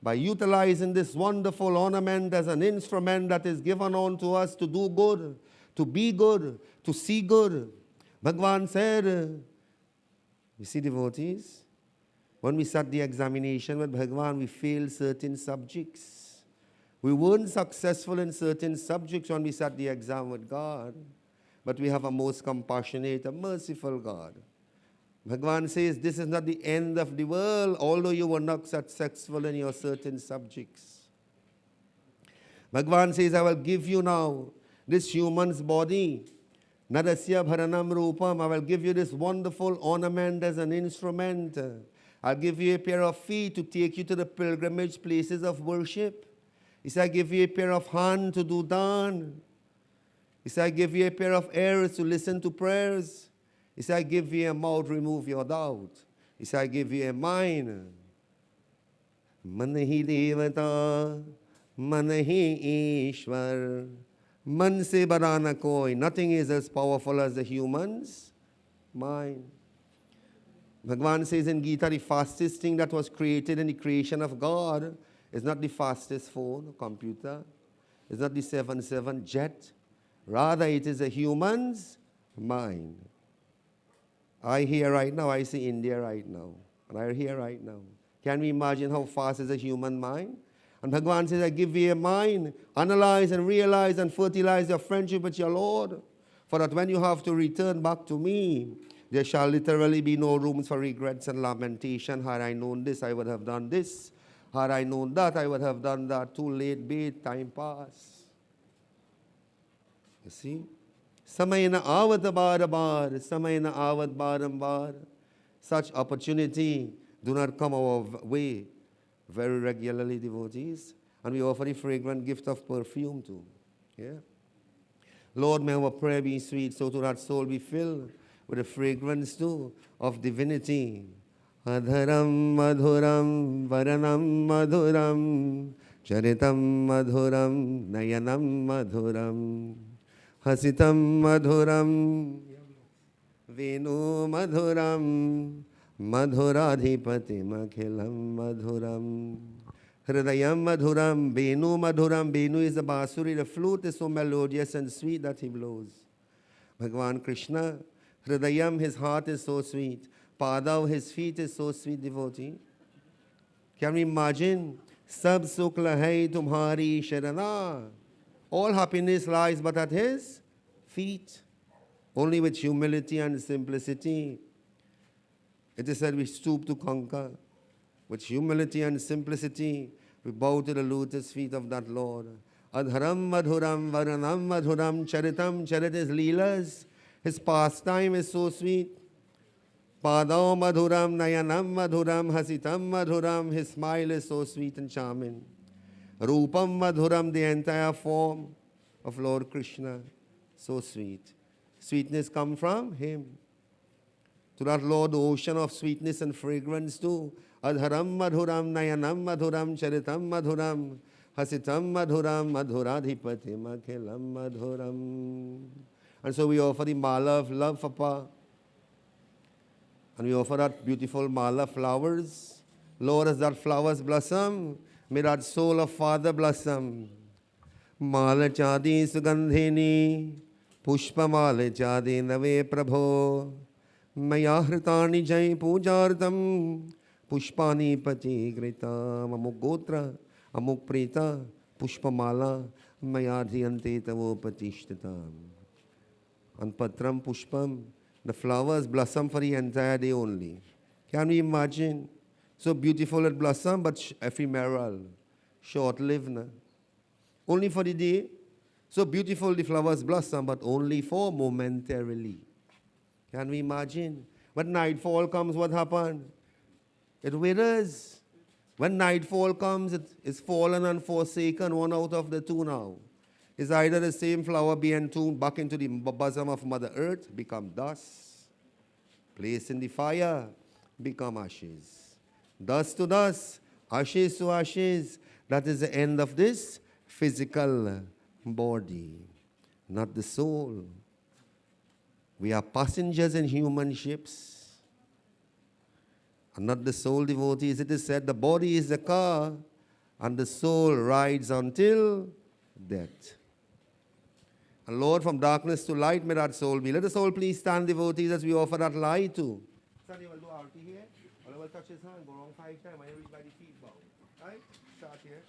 by utilizing this wonderful ornament as an instrument that is given unto us to do good, to be good, to see good, Bhagavan said, you see devotees, when we sat the examination with Bhagavan, we failed certain subjects. We weren't successful in certain subjects when we sat the exam with God, but we have a most compassionate, a merciful God. Bhagavan says, this is not the end of the world, although you were not successful in your certain subjects. Bhagavan says, I will give you now this human's body. Nadasya bharanam rupam. I will give you this wonderful ornament as an instrument. I'll give you a pair of feet to take you to the pilgrimage places of worship. He said, I give you a pair of hands to do dan. He said, I give you a pair of ears to listen to prayers. He said, I give you a mouth, remove your doubt. He said, I give you a mind. Manahi devata, manahi ishwar. Man se barana koi. Nothing is as powerful as the human's mind. Bhagavan says in Gita, the fastest thing that was created in the creation of God is not the fastest phone, computer. It's not the 777 jet. Rather, it is a human's mind. I hear right now, I see India right now. And I hear right now. Can we imagine how fast is a human mind? And Bhagavan says, I give you a mind. Analyze and realize and fertilize your friendship with your Lord. For that when you have to return back to me, there shall literally be no rooms for regrets and lamentation. Had I known this, I would have done this. Had I known that, I would have done that. Too late, bait, time pass. You see? Samay na awat bar, samay na awat barambar. Such opportunity do not come our way very regularly, devotees. And we offer the fragrant gift of perfume too. Yeah. Lord, may our prayer be sweet, so to that soul be filled with the fragrance too of divinity. Adharam madhuram varanam madhuram charitam madhuram nayanam madhuram hasitam madhuram venu madhuram madhuradhipati makhilam madhuram hridayam madhuram venu madhuram. Venu is the basuri. The flute is so melodious and sweet that he blows. Bhagavan Krishna, hridayam, his heart is so sweet. Padav, his feet is so sweet, devotee. Can we imagine? Sab sukla hai tumhari sharana. All happiness lies but at his feet. Only with humility and simplicity. It is said we stoop to conquer. With humility and simplicity, we bow to the lotus feet of that Lord. Adharam madhuram varanam madhuram charitam. Charit is leelas. His pastime is so sweet. Padam madhuram nayanam madhuram hasitam madhuram. His smile is so sweet and charming. Rupam madhuram, the entire form of Lord Krishna, so sweet. Sweetness comes from him. To that Lord, the ocean of sweetness and fragrance too. Adharam madhuram nayanam madhuram charitam madhuram hasitam madhuram madhuradhipati makhilam madhuram. And so we offer the mala of love for Pa. And we offer that beautiful mala flowers. Lord, as that flowers blossom, may that soul of Father blossom. Mala chadi sugandhini, pushpa mala chadi nave prabho. Maya hritani jai pujartam, pushpani pati gritam. Amuk gotra, amuk preta, pushpa mala, maya dhyante tavo patishtatam. And patram pushpam The flowers blossom for the entire day only. Can we imagine? So beautiful it blossom, but ephemeral, short-lived. Na? Only for the day. So beautiful the flowers blossom, but only for momentarily. Can we imagine? When nightfall comes, what happens? It withers. When nightfall comes, it is fallen and forsaken, one out of the two now. It's either the same flower being tuned back into the bosom of Mother Earth, become dust, placed in the fire, become ashes. Dust to dust, ashes to ashes. That is the end of this physical body, not the soul. We are passengers in human ships, and not the soul, devotees. It is said the body is the car, and the soul rides until death. And Lord, from darkness to light may that soul be. Let the soul please stand, devotees, as we offer that light to. Sunny will do arti here. Or will touch his hand, go wrong 5 times, and everybody feet bow. Right? Start here.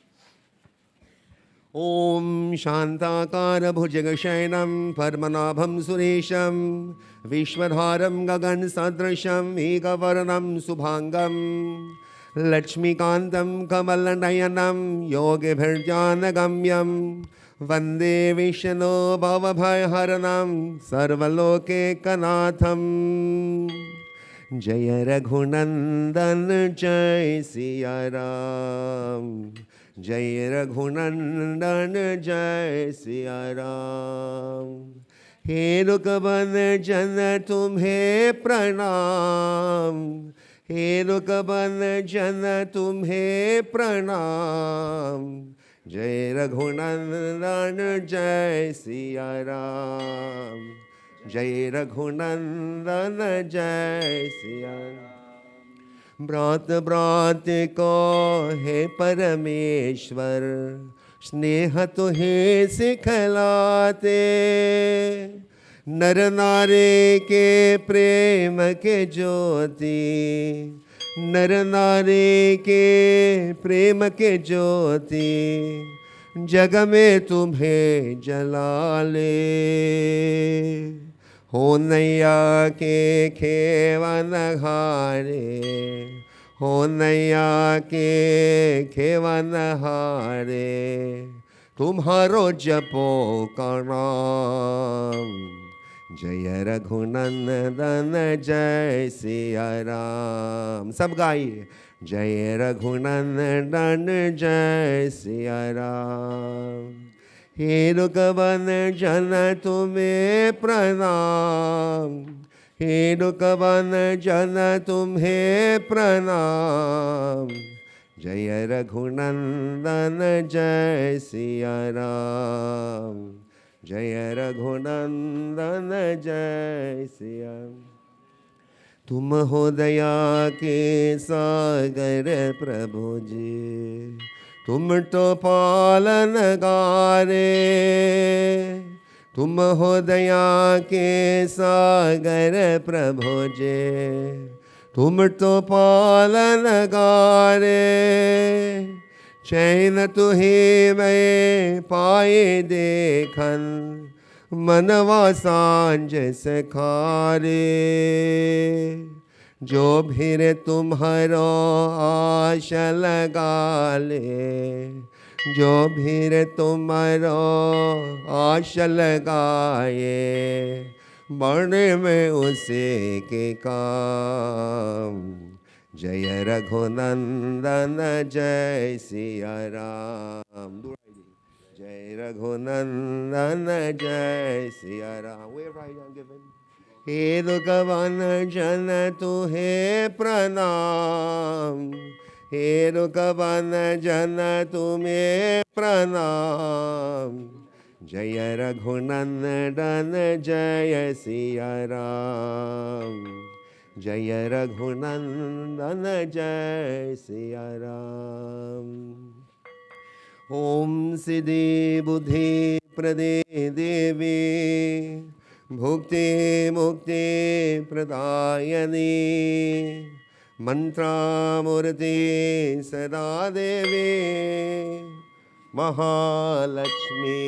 Om Shantakara Bhujagashainam Padmanabham Suresham Vishwadharam Gagan Sadrasham Ekavarnam Subhangam Lakshmikantam Kamalanayanam Yogi Bhirjanagamyam Vande Vishnu Bhavabhayharanam Sarvaloke Kanatham Jaya Raghunandan Jai Siya Ram Jai Raghunandan Jai Siya Ram He Rukban Jana Tumhe Pranam He Rukban Jana Tumhe Pranam Jai Raghunandan Jai Siya Ram Jai Raghunandan Jai Siya Ram ब्रात ब्रात को हे परमेश्वर स्नेह तुहे सिखलाते नर नारी के प्रेम के ज्योति नर नारी के प्रेम के ज्योति जग में तुम्हें जला ले हो नैया के खेवन हारे हो नैया के खेवन हारे तुम्हारो जपो का नाम जय रघुनंदन जय सिया राम सब गाइए जय रघुनंदन जय सिया राम हे रुकवन जन तुम्हें प्रणाम हे रुकवन जन तुम्हें प्रणाम जय रघुनंदन जय सिया राम जय रघुनंदन जय सिया तुम हो दया के सागर प्रभु जी तुम तो पालन गारे तुम हो दया के सागर प्रभु जे तुम तो पालन गारे चैन तुही मैं पाए देखन मनवा सांझ सखारे जो भीर तुम्हारो आश लगा ले जो भीर तुम्हारो आश लगाए बड़े में उसे के काम जय रघुनंदन जय सिया राम जय रघुनंदन जय सिया राम हे रुकवन जन तुहे प्रणाम हे रुकवन जन तुम्हें प्रणाम जय रघुनंदन जय सिया राम जय रघुनंदन जय सिया राम ओम सिद्धि बुद्धि प्रदे देवी भुक्ति मुक्ति प्रदायनी मंत्रामूर्ति सदा देवी महालक्ष्मी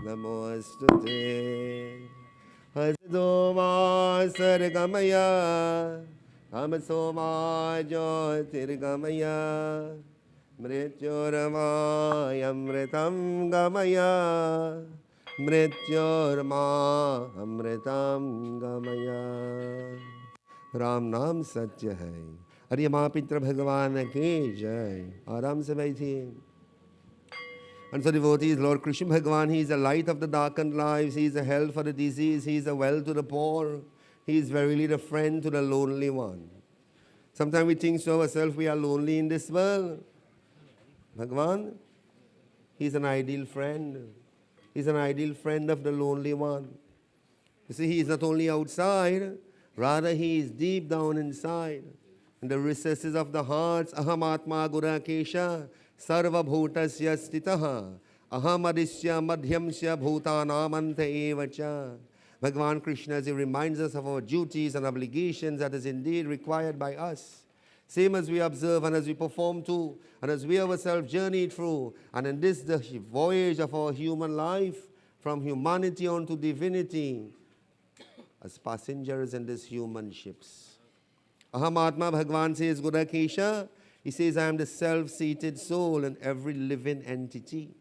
नमोस्तुते Hasdoma Sargamaya, Tamasoma Jyotirgamaya, Mrityorama Amritam Gamaya, Mrityorama Amritam Gamaya. Ram नाम सत्य है। अरे माँ पितृ भगवान की जय। आराम से बैठिए। And so devotees, Lord Krishna Bhagavan, He is the light of the darkened lives, He is a help for the disease, He is a well to the poor, He is verily the friend to the lonely one. Sometimes we think to ourselves we are lonely in this world. Bhagavan, He is an ideal friend. He is an ideal friend of the lonely one. You see, He is not only outside, rather He is deep down inside. In the recesses of the hearts, Aham Atma Gurakesha, Sarva Bhutasya Stitaha, Aham Adisya Madhyamsya Bhutanamanta Evacha. Bhagavan Krishna, as He reminds us of our duties and obligations that is indeed required by us. Same as we observe and as we perform too, and as we ourselves journey through, and in this the voyage of our human life, from humanity on to divinity, as passengers in these human ships. Aham Atma, Bhagavan says, Gurakesha, He says, I am the self-seated soul in every living entity.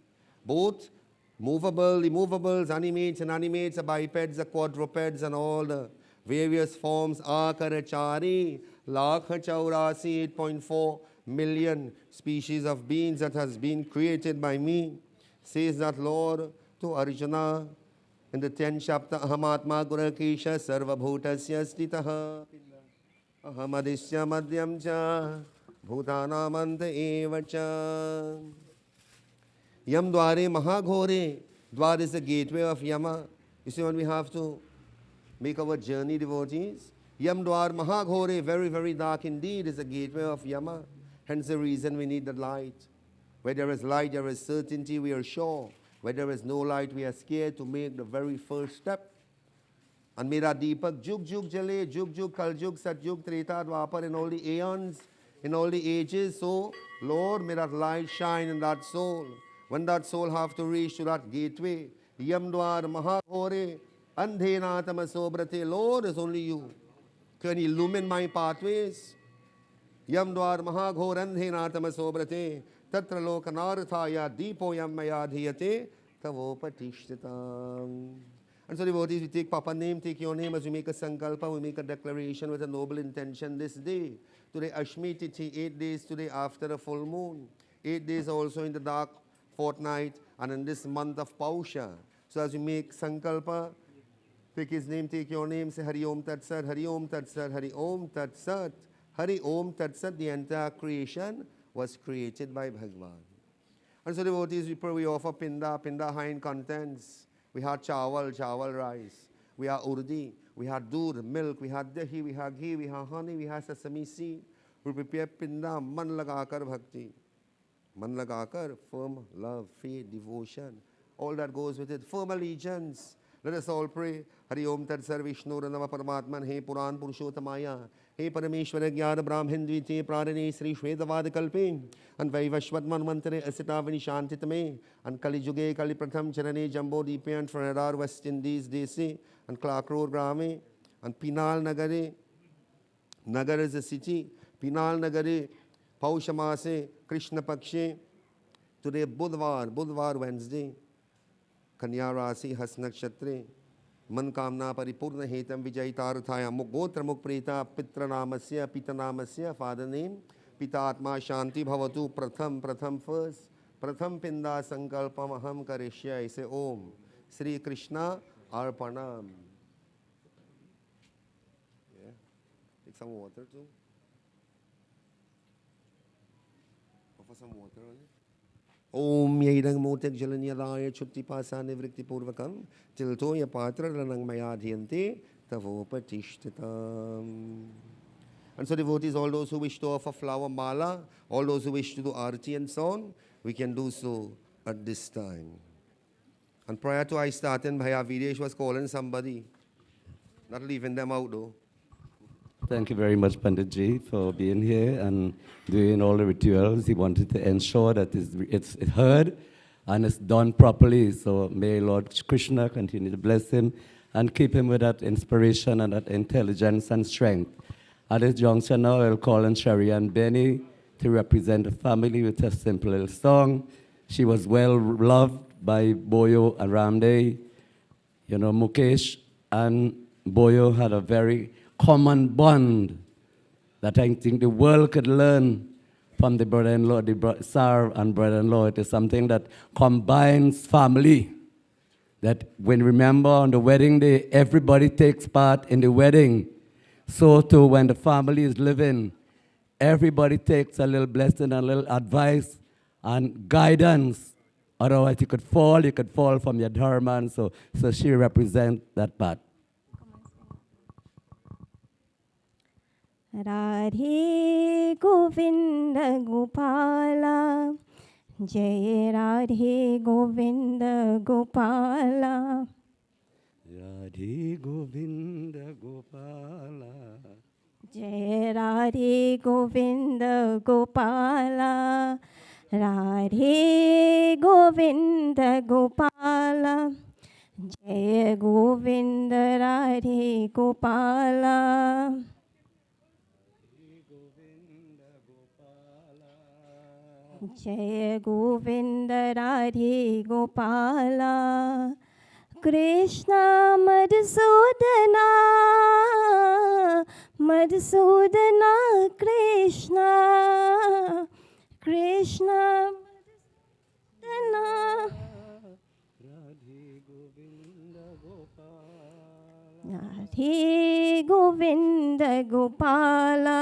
Both movable, immovables, animates, inanimates, the bipeds, the quadrupeds, and all the various forms, Akarachari, Lakha Chaurasi, 8.4 million species of beings that has been created by me. Says that Lord to Arjuna in the 10th chapter, Ahamatma Gurakesha Sarva Bhutasya Stitaha Ahamadisya Madhyam Cha Bhutanamanta Evacha. Yam Dware Mahaghore. Dwar is the gateway of Yama. You see, when we have to make our journey, devotees, Yam Dwar Mahaghore, very, very dark indeed, is the gateway of Yama. Hence the reason we need the light. Where there is light, there is certainty, we are sure. Where there is no light, we are scared to make the very first step. And Mera Deepak, Jug Jug Jale, Jug Jug Kal Jug, Sat Jug, Treta Dwapar, in all the aeons, in all the ages. So, Lord, may that light shine in that soul. When that soul have to reach to that gateway, Yam Dwar Mahaghore, Andhena Tamasobrate, Lord, is only you. Can you illumine my pathways? Yam Dwar Mahaghor Andhena Tamasobrate, Tatra Lokanarthaya, Deepo Yam Mayadhiyate, Tavopatishthitam. And so devotees, we take Papa's name, take your name as we make a sankalpa, we make a declaration with a noble intention this day. Today Ashmi Tithi, 8 days today after a full moon. 8 days also in the dark fortnight and in this month of Pausha. So as we make sankalpa, take his name, take your name, say Hari Om Tat Sat, Hari Om Tat Sat, Hari Om Tat Sat, Hari Om Tat Sat. The entire creation was created by Bhagavan. And so devotees, we offer pinda, pinda hind contents. We had chawal rice. We had urdi. We had doodh, milk. We had dahi. We had ghee. We had honey. We had sesame seed. We prepare pinda, man lagakar bhakti. Man lagakar, firm love, faith, devotion. All that goes with it. Firm allegiance. Let us all pray. Hari Om Tat Sat Vishnu Ranama Paramatman. He Puran Purushottamaya. He Parameshwara Jnana Brahmhindvite Pradane Sri Shvedavad Kalpe. And Vaivashvat Manvantare Asita Vinishantitame. And Kali Juge Kali Pratham Charane Jambo Deepe and Frenadar West Indies Desi. And Clark Road Grame. And Pinal Nagare. Nagar is a city. Pinal Nagare. Paushamase. Krishna Pakshe. Today Budhvar Wednesday. Kanya Rasi Has Nakshatre. Man Kamna Paripurna Hetam Vijayitaruthaya Mugotra Mukpreta Pitra Namasya Pita Namasya, father name Pita Atma Shanti Bhavatu Pratham first Pratham Pinda Sankalpam Aham Karishya. I say Om Sri Krishna Arpanam. Yeah. Take some water too. Offer some water on it. Om Yaidang Motek Jalanyalaya Chutti Pasa Nivrikti Purvakam Tilto Yapatra Ranang Mayadhyante Tavopatishtatam. And so devotees, all those who wish to offer flower mala, all those who wish to do arti and so on, we can do so at this time. And prior to I starting, Bhaya Videsh was calling somebody, not leaving them out though. Thank you very much, Panditji, for being here and doing all the rituals. He wanted to ensure that it's heard and it's done properly. So may Lord Krishna continue to bless him and keep him with that inspiration and that intelligence and strength. At this juncture now, I'll call on Sherry and Benny to represent the family with a simple little song. She was well loved by Boyo and Ramde. You know, Mukesh and Boyo had a very common bond that I think the world could learn from the brother-in-law, Sar and brother-in-law. It is something that combines family. That when remember on the wedding day, everybody takes part in the wedding. So too, when the family is living, everybody takes a little blessing, a little advice and guidance. Otherwise, you could fall from your dharma. So she represents that part. Radhe Govinda Gopala, Jai Radhe Govinda Gopala. Radhe Govinda Gopala. Jai Radhe Govinda Gopala. Radhe Govinda Gopala. Jai Govinda Radhe Gopala. Jai Govinda Radhe Gopala. Krishna Madhusudana, Madhusudana Krishna, Krishna Madhusudana. Radhe Govinda Gopala.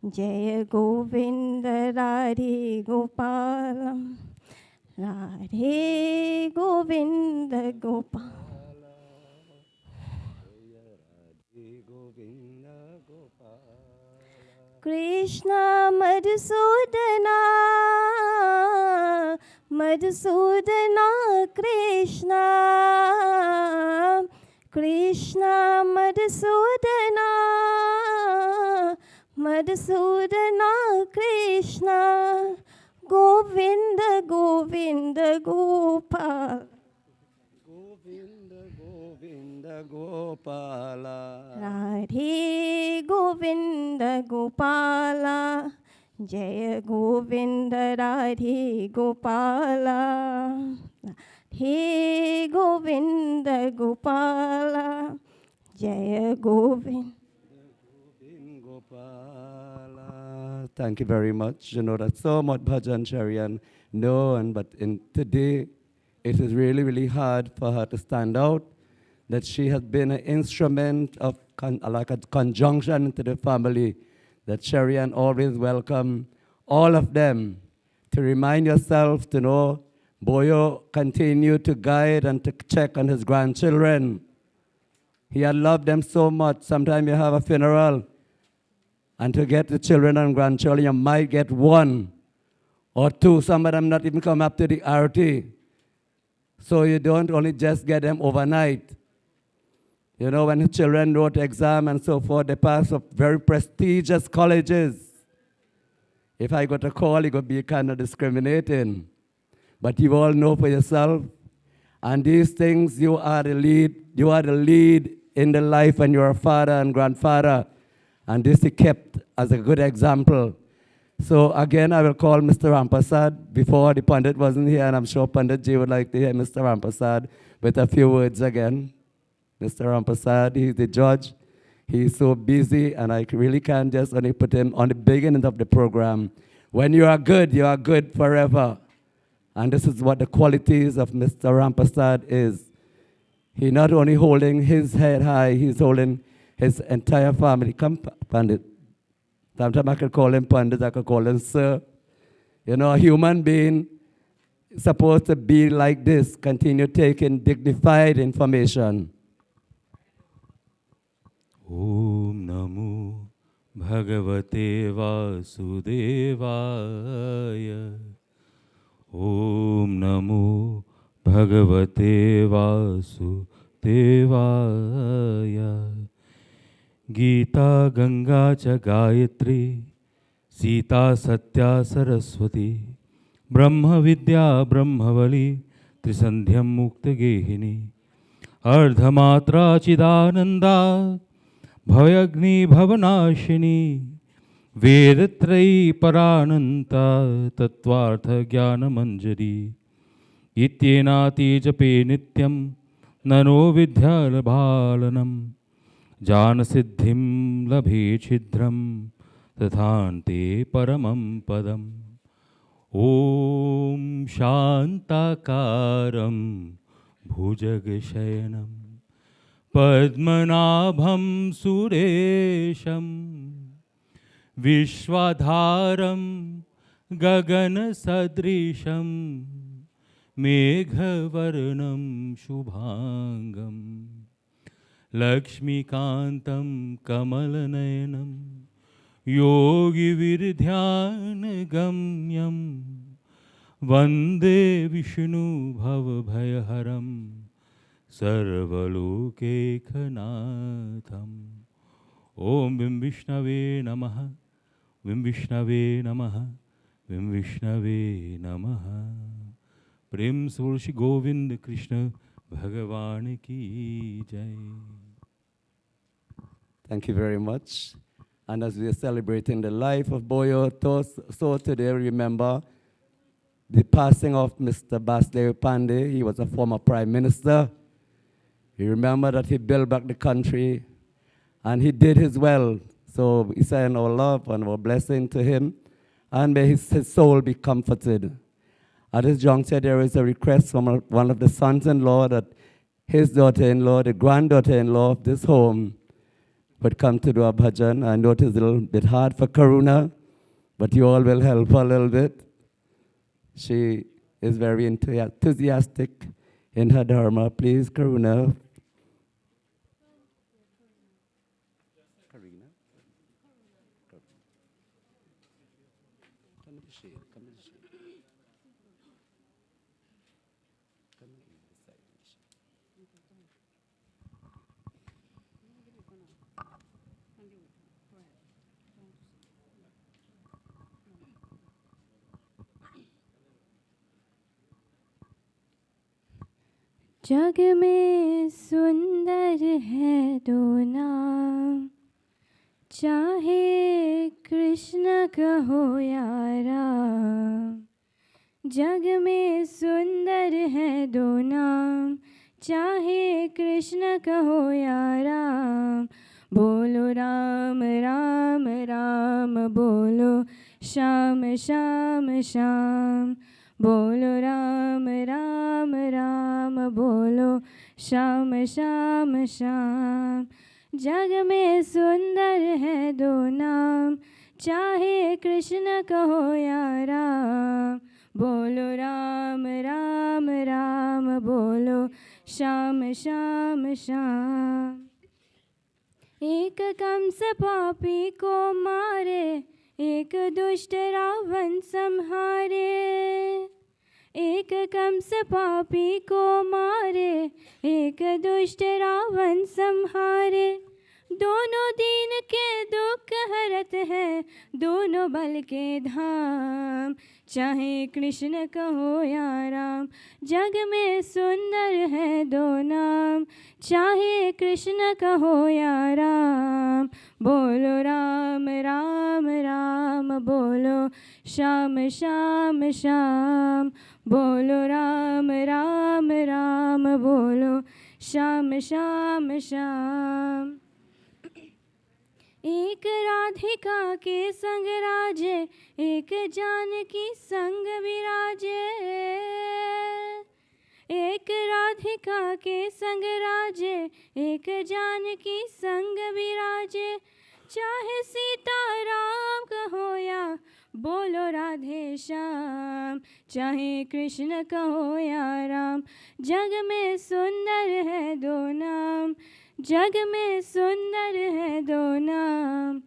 Jai Govinda Radhe Gopala. Radhe Govinda Gopala. Krishna Madhusudana, Madhusudana Krishna, Krishna Madhusudana, Madhusudana Krishna, Govinda Govinda Gopala. Govinda Govinda Gopala. Radhe Govinda Gopala. Jai Govinda Radhe Gopala. Radhe Govinda Gopala. Jai Govinda. Gopala. Thank you very much. You know that so much bhajan Charian know, but in today it is really, really hard for her to stand out. That she has been an instrument of like a conjunction to the family. That Charian always welcome all of them. To remind yourself to know Boyo continue to guide and to check on his grandchildren. He had loved them so much. Sometimes you have a funeral, and to get the children and grandchildren, you might get one or two. Some of them not even come up to the RT. So you don't only just get them overnight. You know, when the children wrote exam and so forth, they passed up very prestigious colleges. If I got a call, it would be kind of discriminating. But you all know for yourself. And these things, you are the lead. You are the lead in the life when you're a father and grandfather. And this is kept as a good example. So again, I will call Mr. Rampasad. Before the Pandit wasn't here, and I'm sure Pandit Ji would like to hear Mr. Rampasad with a few words again. Mr. Rampasad, he's the judge. He's so busy, and I really can't just only put him on the beginning of the program. When you are good forever. And this is what the qualities of Mr. Rampasad is. He's not only holding his head high, he's holding his entire family. Come, Pandit. Sometimes I could call him Pandit, I could call him Sir. You know, a human being is supposed to be like this, continue taking dignified information. Om Namo Bhagavate Vasudevaya. Om Namo Bhagavate Vasudevaya. Gita Ganga Cha Gayatri, Sita Satya Saraswati, Brahma Vidya Brahmavali, Trisandhyam Mukta Gehini, अर्धमात्रा चिदानंदा भवयग्नि भवनाशिनी वेदत्रयी परानंता Tattvartha ज्ञान मंजरी इत्येनाति जपे नित्यं ननो विद्यालभालनं जानसिद्धिं लभे छिद्रं तथान्ते परमं पदम् ॐ शान्ताकारं भुजगशयनं पद्मनाभं सुरेशं विश्वाधारं गगनसदृशं मेघवर्णं शुभांगं लक्ष्मीकान्तं कमलनयनं योगिविर्ध्यानगम्यं वन्दे विष्णुभवभयहरं सर्वलोकैकनाथम् ॐ विं विष्णवे नमः विं विष्णवे नमः विं विष्णवे नमः। प्रेम से श्री गोविंद कृष्ण भगवान की जय। Thank you very much. And as we are celebrating the life of Boyo, so today we remember the passing of Mr. Baslev Pandey. He was a former prime minister. We remember that he built back the country, and he did his well. So we send our love and our blessing to him, and may his soul be comforted. At this juncture, there is a request from one of the sons-in-law that his daughter-in-law, the granddaughter-in-law of this home, would come to do a bhajan. I know it is a little bit hard for Karuna, but you all will help her a little bit. She is very enthusiastic in her dharma. Please, Karuna. जग में सुंदर है दो नाम, चाहे कृष्ण कहो या राम। जग में सुंदर है दो नाम, चाहे कृष्ण कहो या राम। बोलो राम राम राम, बोलो श्याम श्याम श्याम। बोलो राम राम राम, बोलो श्याम श्याम श्याम। जग में सुंदर है दो नाम, चाहे कृष्ण कहो या राम। बोलो राम राम राम, बोलो श्याम श्याम श्याम। एक कंस पापी को मारे, एक दुष्ट रावण संहारे। एक कंस पापी को मारे, एक दुष्ट रावण संहारे। दोनों दीन के दुख हरत है, दोनों बल के धाम। चाहे कृष्ण कहो या राम, जग में सुंदर है दो नाम। चाहे कृष्ण कहो या राम। बोलो राम राम राम, बोलो श्याम श्याम श्याम। बोलो राम राम राम, बोलो श्याम श्याम श्याम। एक राधिका के संग राजे, एक जानकी संग विराजे। एक राधिका के संग राजे, एक जानकी संग विराजे। चाहे सीता राम कहो या बोलो राधे श्याम। चाहे कृष्ण कहो या राम, जग में सुंदर है दो नाम। जग में सुंदर है दो नाम।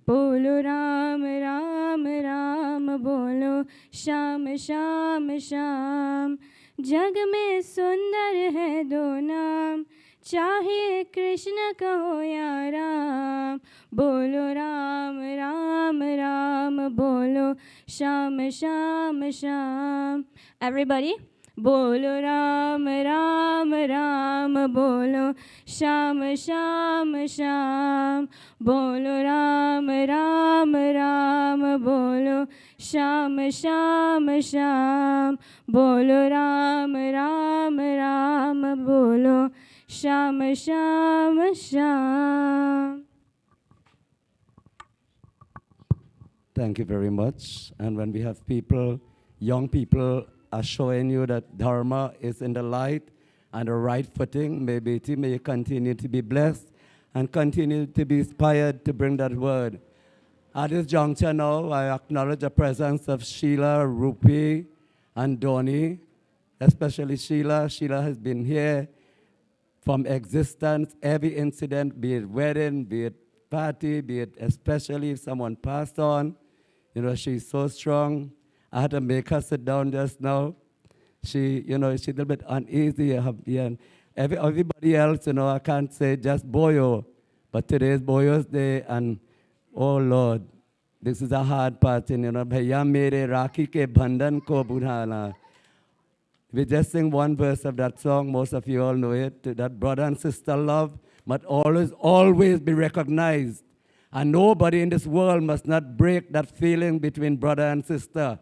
बोलो राम राम राम, बोलो श्याम श्याम श्याम। जग में सुंदर है दो नाम, चाहे कृष्ण कहो या राम। बोलो राम राम राम, बोलो श्याम श्याम श्याम। Everybody, बोलो राम राम राम बोलो श्याम श्याम श्याम बोलो राम राम राम बोलो श्याम श्याम श्याम बोलो राम राम राम बोलो Shyam Shyam Shyam. Thank you very much. And when we have people, young people are showing you that Dharma is in the light and the right footing, may you continue to be blessed and continue to be inspired to bring that word. At this juncture now, I acknowledge the presence of Sheila, Rupi, and Donnie, especially Sheila. Sheila has been here from existence, every incident, be it wedding, be it party, be it especially if someone passed on. You know, she's so strong. I had to make her sit down just now. She's a little bit uneasy. And everybody else, I can't say just Boyo, but today is Boyo's day, and oh Lord, this is a hard part, Bhaiya mere Rakhi ke bandhan ko budhana. We just sing one verse of that song. Most of you all know it. That brother and sister love must always be recognized. And nobody in this world must not break that feeling between brother and sister.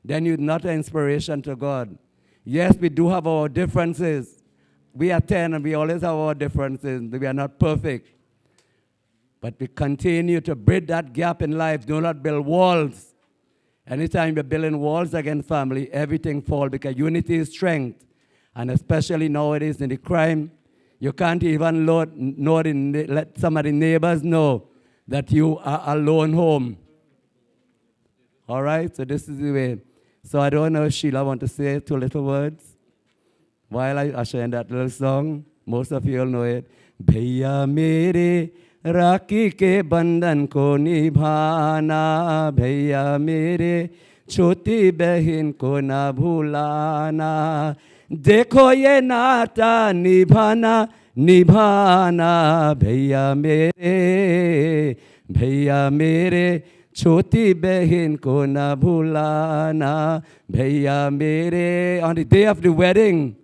Then you're not an inspiration to God. Yes, we do have our differences. We are 10 and we always have our differences. We are not perfect. But we continue to bridge that gap in life. Do not build walls. Anytime you're building walls against family, everything falls because unity is strength. And especially nowadays in the crime, you can't even let some of the neighbors know that you are alone home. All right? So this is the way. So I don't know if Sheila want to say 2 little words while I usher in that little song. Most of you all know it. Bhaiya mere राखी के बंधन को निभाना भैया मेरे छोटी बहन को ना भूलाना देखो ये नाता निभाना निभाना भैया मेरे छोटी बहन को ना भूलाना भैया मेरे. On the day of the wedding,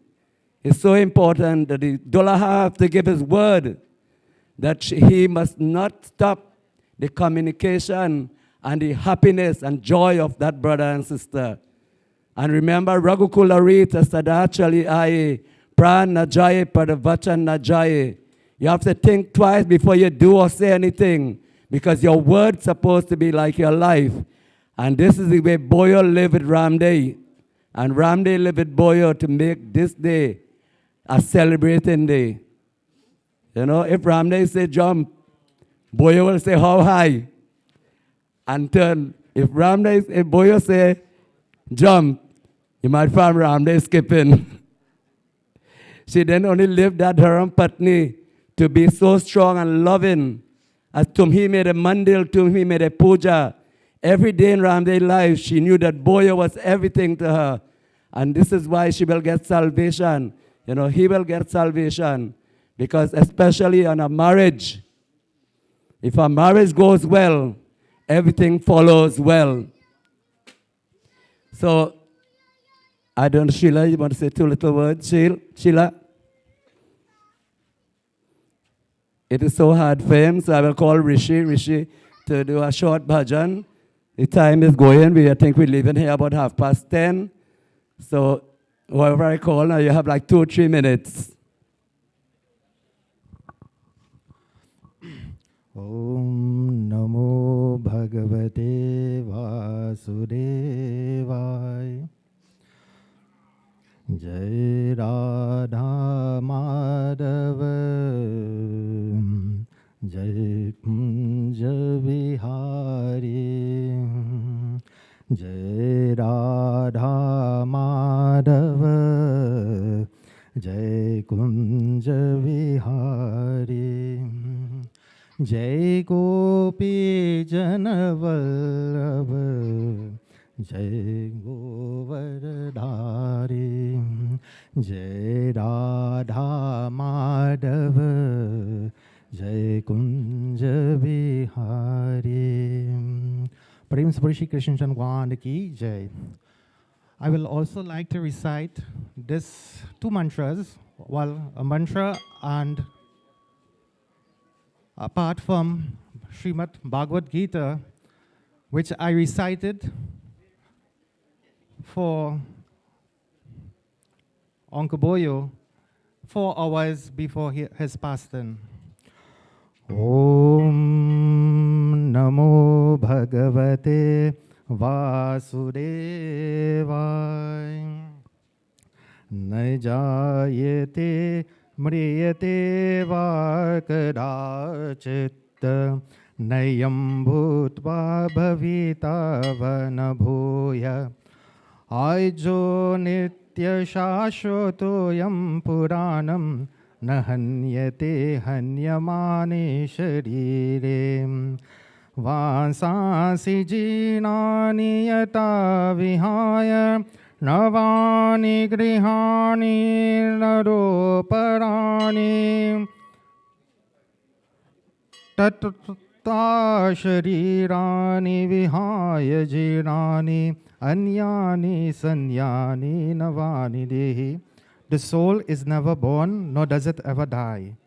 it's so important that the Dullah have to give his word that he must not stop the communication and the happiness and joy of that brother and sister. And remember, Raghukula Rita Sadachali Aye, Pran Najaye Padavachan Najaye. You have to think twice before you do or say anything, because your word's supposed to be like your life. And this is the way Boyo lived with Ramde, and Ramde lived with Boyo to make this day a celebrating day. You know, if Ramde say jump, Boyo will say how high. And turn. If Boyo say jump, you might find Ramde skipping. She then only lived that her own patni to be so strong and loving. As Tumhi made a mandil, Tumhi made a puja. Every day in Ramde's life, she knew that Boyo was everything to her. And this is why she will get salvation. You know, he will get salvation. Because especially on a marriage, if a marriage goes well, everything follows well. So, I don't know, Sheila, you want to say 2 little words? Sheila? It is so hard for him, so I will call Rishi to do a short bhajan. The time is going. I think we're leaving here about 10:30. So, whoever I call now, you have like 2 or 3 minutes. Om Namo Bhagavate Vasudevaya. Jai Radha Madhava Jai Kunja Vihari Jai Radha Madhava Jai Kunja Vihari Jai Gopi Janavallabha Jai Govardhari Jai Radha Madhava Jai Kunja Vihari. प्रेम से बड़ी श्री कृष्ण भगवान की जय. I will also like to recite this two mantras, well, a mantra and apart from Srimad Bhagavad Gita, which I recited for Onkaboyo 4 hours before his passing. Om Namo Bhagavate Vasudevaya Najayate Mriyate Vakadachit Nayam Bhutva Bhavita Vanabhuya Aijo Nitya Shashwatoyam Puranam Nahanyate Hanyamane Sharire Vansasi Jinani Yata Vihaya Navani Grihani Naroparani Tattva Sharirani Vihaya Jirani Anyani Sanyani Navani Dehi. The soul is never born, nor does it ever die.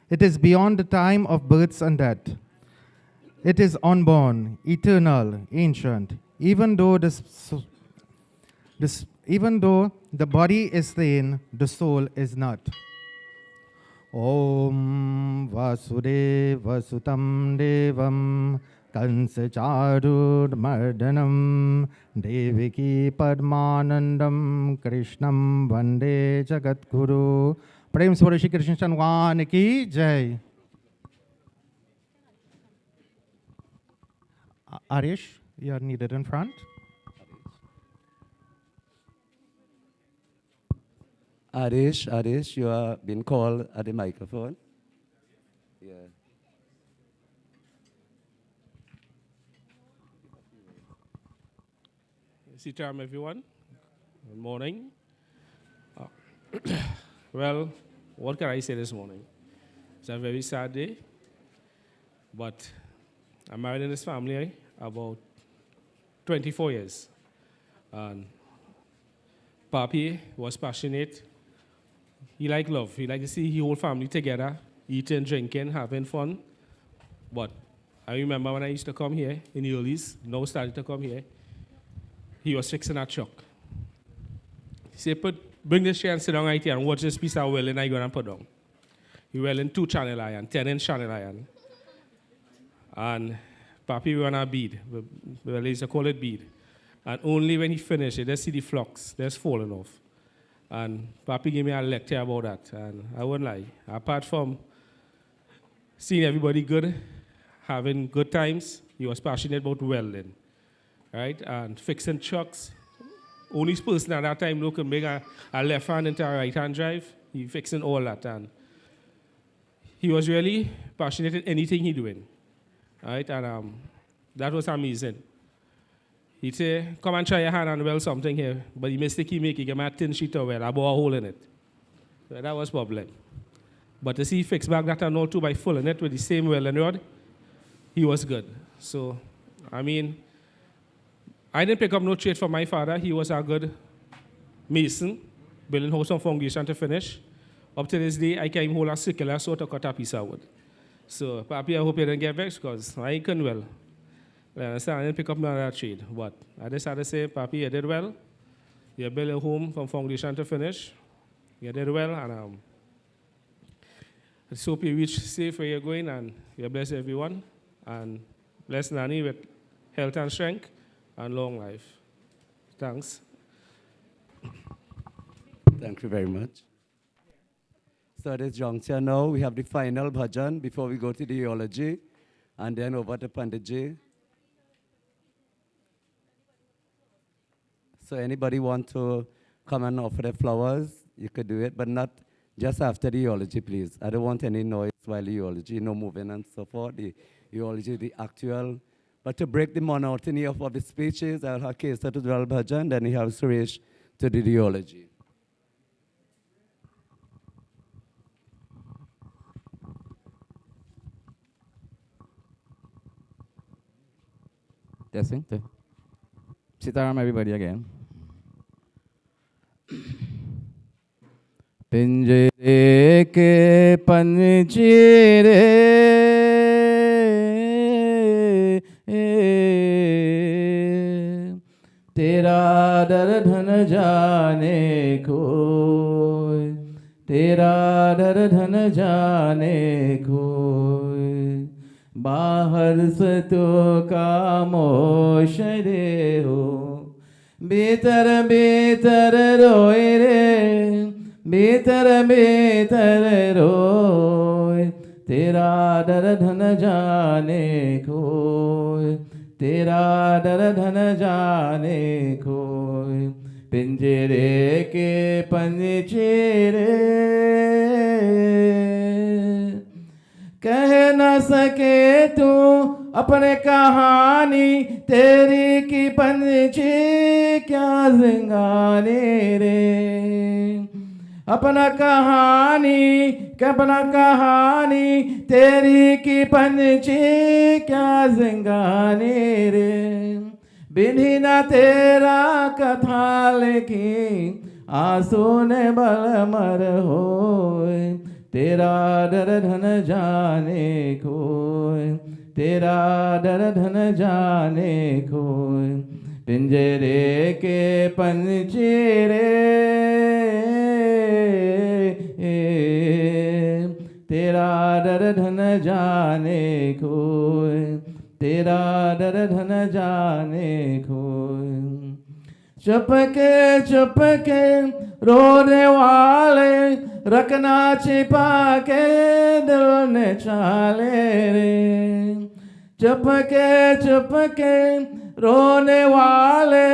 It is beyond the time of births and death. It is unborn, eternal, ancient. Even though the body is slain, the soul is not. Om Vasudeva Sutam Devam Kansa Charud Mardanam Deviki Padmanandam Krishnam Vande Jagatguru. Prem Swara Shri Krishna Chanwan Ki Jai. Arish, you are needed in front. Arish, you are being called at the microphone. Yeah. Sitaram, everyone. Good morning. Well, what can I say this morning? It's a very sad day, but I'm married in this family about 24 years. And Papi was passionate. He liked love. He liked to see the whole family together, eating, drinking, having fun. But I remember when I used to come here in the Eulogies, now started to come here, he was fixing a truck. He said, bring this chair and sit down right here and watch this piece of welding I'm going to put down. He welding 2 channel iron, 10-inch channel iron. And Papi run a bead. Well, they used to call it bead. And only when he finished it, they see the flux that's falling off. And Papi gave me a lecture about that. And I won't lie. Apart from seeing everybody good, having good times, he was passionate about welding, right? And fixing trucks. Only person at that time who could make a left hand into a right hand drive. He fixing all that. And he was really passionate in anything he doing, right? And that was amazing. He'd say, come and try your hand and weld something here. But the mistake he make, he gave me a thin sheet of weld, I bore a hole in it. So that was problem. But to see he fix back that and all 2 by full in it with the same welding rod, he was good. So, I mean, I didn't pick up no trade from my father. He was a good mason, building house on foundation to finish. Up to this day, I can't hold a circular saw to cut a piece of wood. So, Papi, I hope you didn't get vexed because I couldn't well. I understand, I didn't pick up another trade. But I just had to say, Papi, you did well. You built a home from foundation to finish. You did well, and I just hope you reach safe where you're going, and you bless everyone. And bless Nani with health and strength and long life. Thanks. Thank you very much. So at this juncture now, we have the final bhajan before we go to the eulogy, and then over to Panditji. So anybody want to come and offer the flowers, you could do it, but not just after the eulogy, please. I don't want any noise while the eulogy, no moving and so forth. The eulogy, the actual. But to break the monotony of the speeches, I'll have Kesa to do the bhajan, then we have Suresh to do the eulogy. Testing. Sitaram, everybody again. पिंजरे के पंछी रे तेरा डर धन जाने कोई, तेरा डर धन जाने कोई, बाहर से तो खामोश रे हो, भीतर भीतर रोए रे, भीतर भीतर रोए, तेरा डर धन जाने कोई, तेरा डर धन जाने कोई, पिंजरे के पंछी रे कह न सके तू अपने कहानी, तेरी की पंछी क्या जिंगाने रे, अपना कहानी तेरी की पंछी क्या जिंगाने रे, बिन्ही न तेरा कथा लिखी आंसू ने बल मर होए, तेरा डर धन जाने कोई, तेरा डर धन जाने कोई, पिंजरे के पंछी रे तेरा डर धन जाने कोई, तेरा डर धन जाने कोई, चुपके रोने वाले रखना छिपा के दिल ने चाले रे, चुपके रोने वाले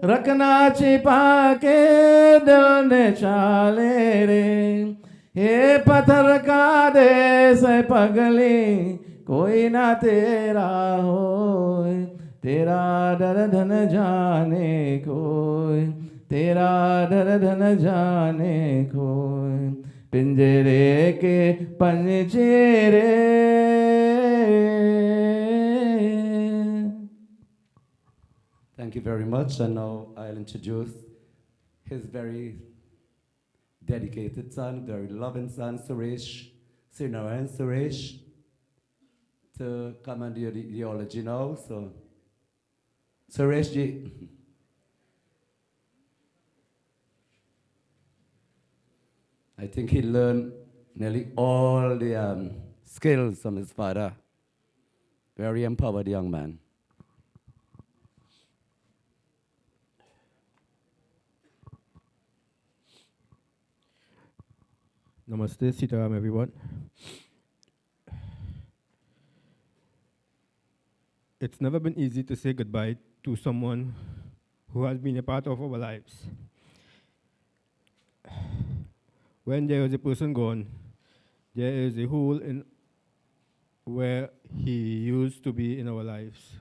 रखना छिपा के दिल ने चाले रे, हे पत्थर का देश पगली कोई ना तेरा होए, तेरा डर धन जाने कोई, तेरा डर धन जाने कोई, पिंजरे के पंछी रे। Thank you very much, and now I'll introduce his very dedicated son, very loving son, Siewnarine Suresh, to come and do the eulogy now. So, Suresh ji. I think he learned nearly all the skills from his father. Very empowered young man. Namaste, Sitaram, everyone. It's never been easy to say goodbye to someone who has been a part of our lives. When there is a person gone, there is a hole in where he used to be in our lives.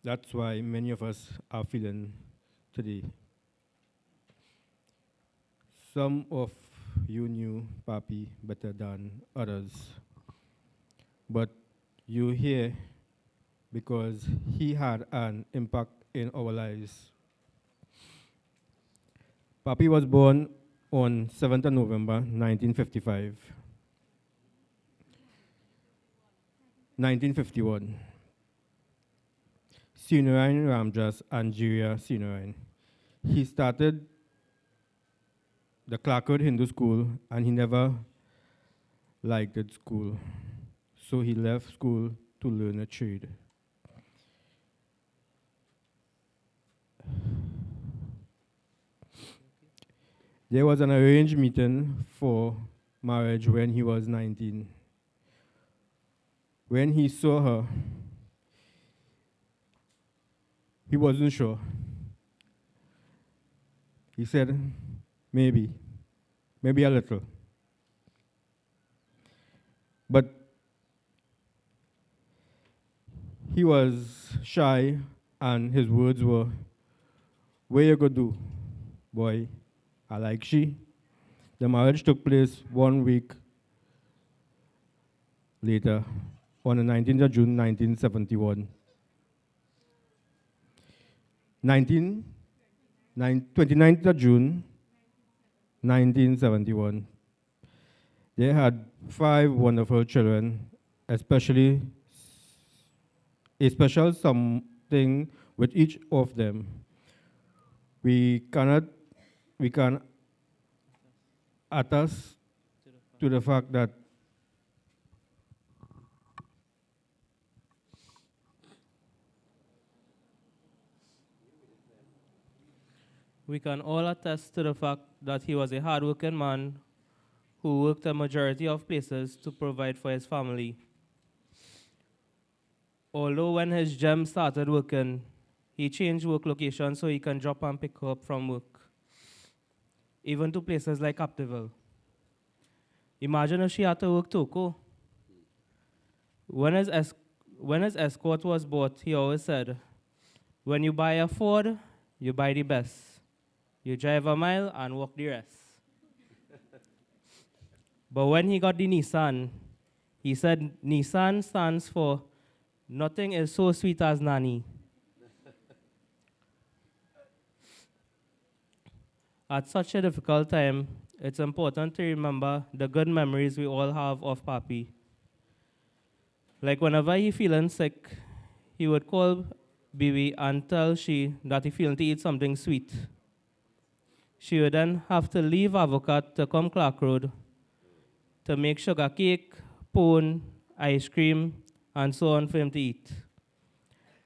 That's why many of us are feeling today. Some of you knew Papi better than others, but you're here because he had an impact in our lives. Papi was born on 7th of November 1955. 1951. Siewnarine Ramjas Angeria Siewnarine. He started the Clarkwood Hindu School, and he never liked it school. So he left school to learn a trade. There was an arranged meeting for marriage when he was 19. When he saw her, he wasn't sure. He said, maybe a little. But he was shy, and his words were, "What you gonna do, boy? I like she." The marriage took place 1 week later, on the 19th of June, 1971. 29th of June, 1971. They had 5 wonderful children, especially a special something with each of them. We can attest to the fact that We can all attest to the fact that he was a hardworking man who worked a majority of places to provide for his family. Although when his gem started working, he changed work location so he can drop and pick her up from work, even to places like Captiville. Imagine if she had to work Toko. When his escort was bought, he always said, when you buy a Ford, you buy the best. You drive a mile and walk the rest. But when he got the Nissan, he said Nissan stands for nothing is so sweet as Nani. At such a difficult time, it's important to remember the good memories we all have of Papi. Like whenever he feeling sick, he would call Bibi and tell she that he feeling to eat something sweet. She would then have to leave Avocat to come Clark Road to make sugar cake, pone, ice cream, and so on for him to eat.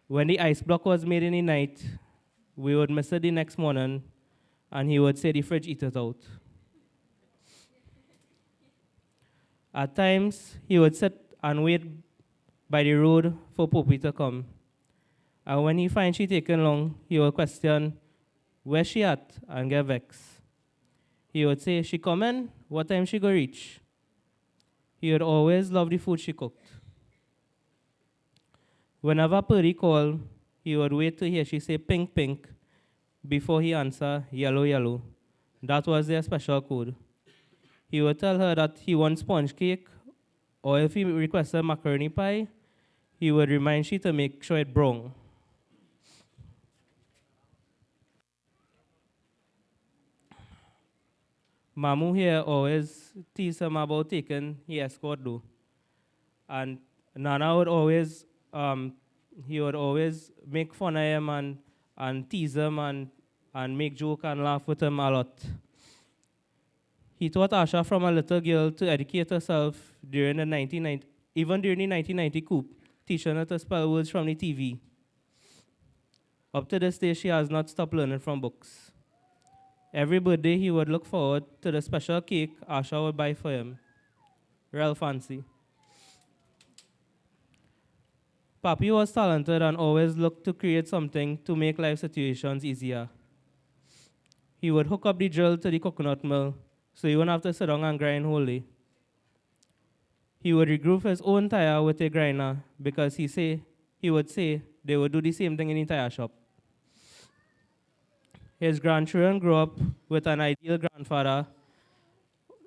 When the ice block was made in the night, we would miss it the next morning, and he would say the fridge eat it out. At times, he would sit and wait by the road for Poppy to come. And when he finds she taking long, he would question, where she at? And get vexed. He would say, she coming? What time she go reach? He would always love the food she cooked. Whenever Purdy called, he would wait to hear she say pink, pink, before he answer yellow, yellow. That was their special code. He would tell her that he wants sponge cake, or if he requested macaroni pie, he would remind she to make sure it brown. Mamu here always tease him about taking his escort though. And Nana would always, he would always make fun of him and tease him and make joke and laugh with him a lot. He taught Asha from a little girl to educate herself during the 1990, even during the 1990 coup, teaching her to spell words from the TV. Up to this day, she has not stopped learning from books. Every birthday, he would look forward to the special cake Asha would buy for him. Real fancy. Papi was talented and always looked to create something to make life situations easier. He would hook up the drill to the coconut mill, so he wouldn't have to sit down and grind whole day. He would regroove his own tire with a grinder because he would say they would do the same thing in the tire shop. His grandchildren grew up with an ideal grandfather,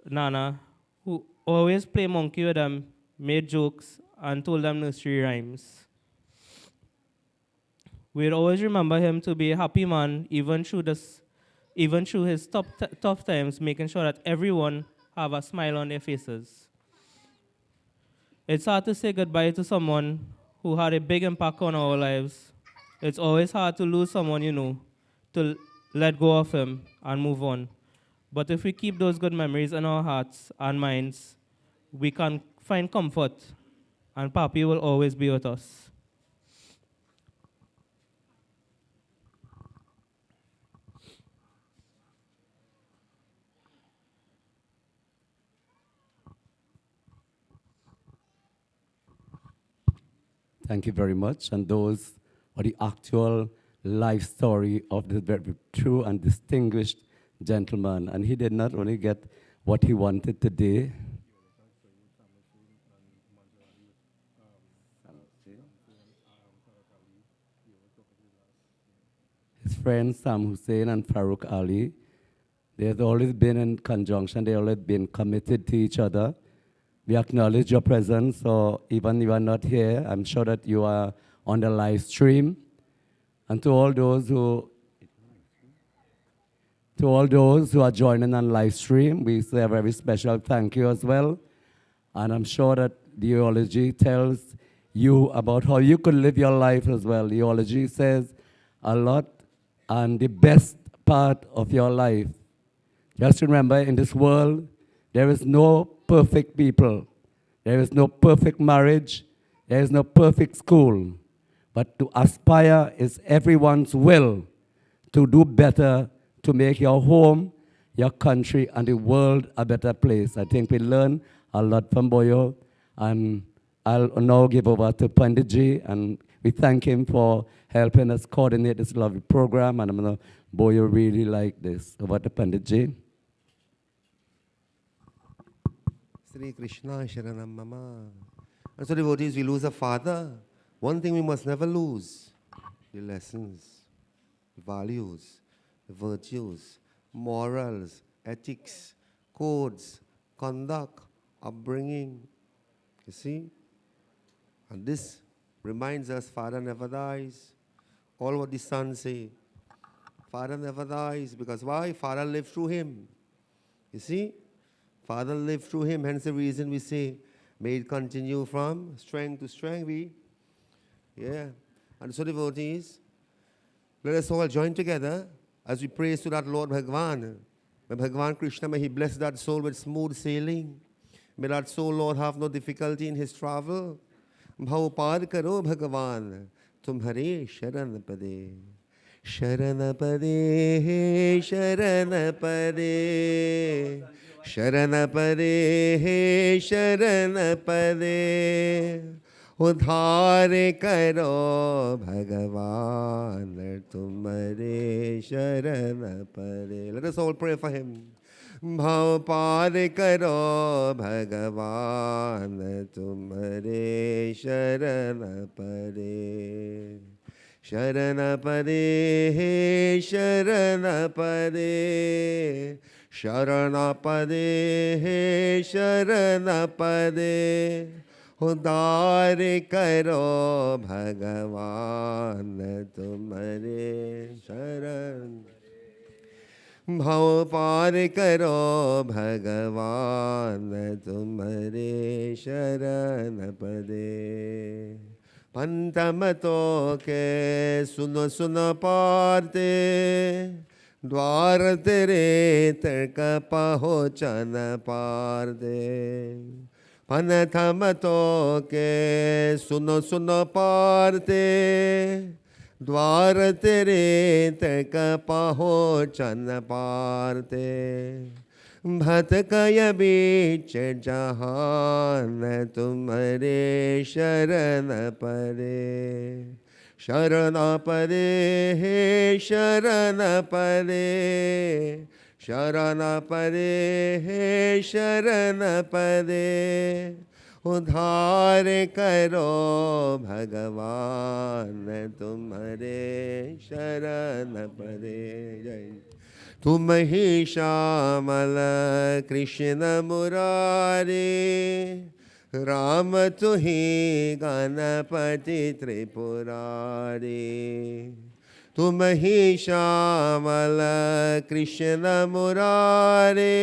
Nana, who always played monkey with them, made jokes, and told them nursery rhymes. We'd always remember him to be a happy man, even through his tough times, making sure that everyone have a smile on their faces. It's hard to say goodbye to someone who had a big impact on our lives. It's always hard to lose someone you know, to let go of him and move on. But if we keep those good memories in our hearts and minds, we can find comfort, and Papi will always be with us. Thank you very much. And those are the actual life story of this very true and distinguished gentleman. And he did not only get what he wanted today. His friends Sam Hussein and Farouk Ali, they've always been in conjunction. They've always been committed to each other. We acknowledge your presence, so even you are not here, I'm sure that you are on the live stream. And to all those who To all those who are joining on live stream, we say a very special thank you as well. And I'm sure that the Eulogy tells you about how you could live your life as well. The Eulogy says a lot, and the best part of your life. Just remember, in this world, there is no perfect people. There is no perfect marriage. There is no perfect school. But to aspire is everyone's will to do better, to make your home, your country, and the world a better place. I think we learn a lot from Boyo, and I'll now give over to Panditji, and we thank him for helping us coordinate this lovely program, and I'm going to, Boyo really like this. Over to Panditji. Sri Krishna Sharanam Mama. And so devotees, we lose a father. One thing we must never lose, the lessons, the values, the virtues, morals, ethics, codes, conduct, upbringing. You see? And this reminds us, Father never dies. All what the Son say. Father never dies. Because why? Father lived through him. You see? Father lived through him. Hence the reason we say, may it continue from strength to strength. And so devotees, let us all join together as we praise to that Lord Bhagavan. May Bhagavan Krishna, may he bless that soul with smooth sailing. May that soul, Lord, have no difficulty in his travel. Bhav par karo Bhagavan, tumhare sharan pade. Sharan pade, sharan pade. Sharan pade, sharan pade. उद्धार करो भगवान तुम्हारे शरण परे. Let us all pray for him. भाव पार करो भगवान तुम्हारे शरण परे. शरण परे, शरण परे. शरण परे, शरण परे. उद्धार करो भगवान तुम्हारे शरण. भव पार करो भगवान तुम्हारे शरण पदे. पंतमतों के सुनो सुनो पारते. द्वार तेरे तर्क पहुँचन पार दे. पनथमतों के सुनो सुनो पारते. द्वार तेरे तक पहुँचन पारते. भटकय बीच जहान तुम्हारे शरण परे. शरण परे, हे शरण परे. शरण परे, हे शरण परे. उद्धार करो भगवान तुम्हारे शरण परे. जय. तुम ही श्यामल कृष्ण मुरारी. राम तु ही गणपति त्रिपुरारी. तुम ही श्यामल कृष्ण मुरारे.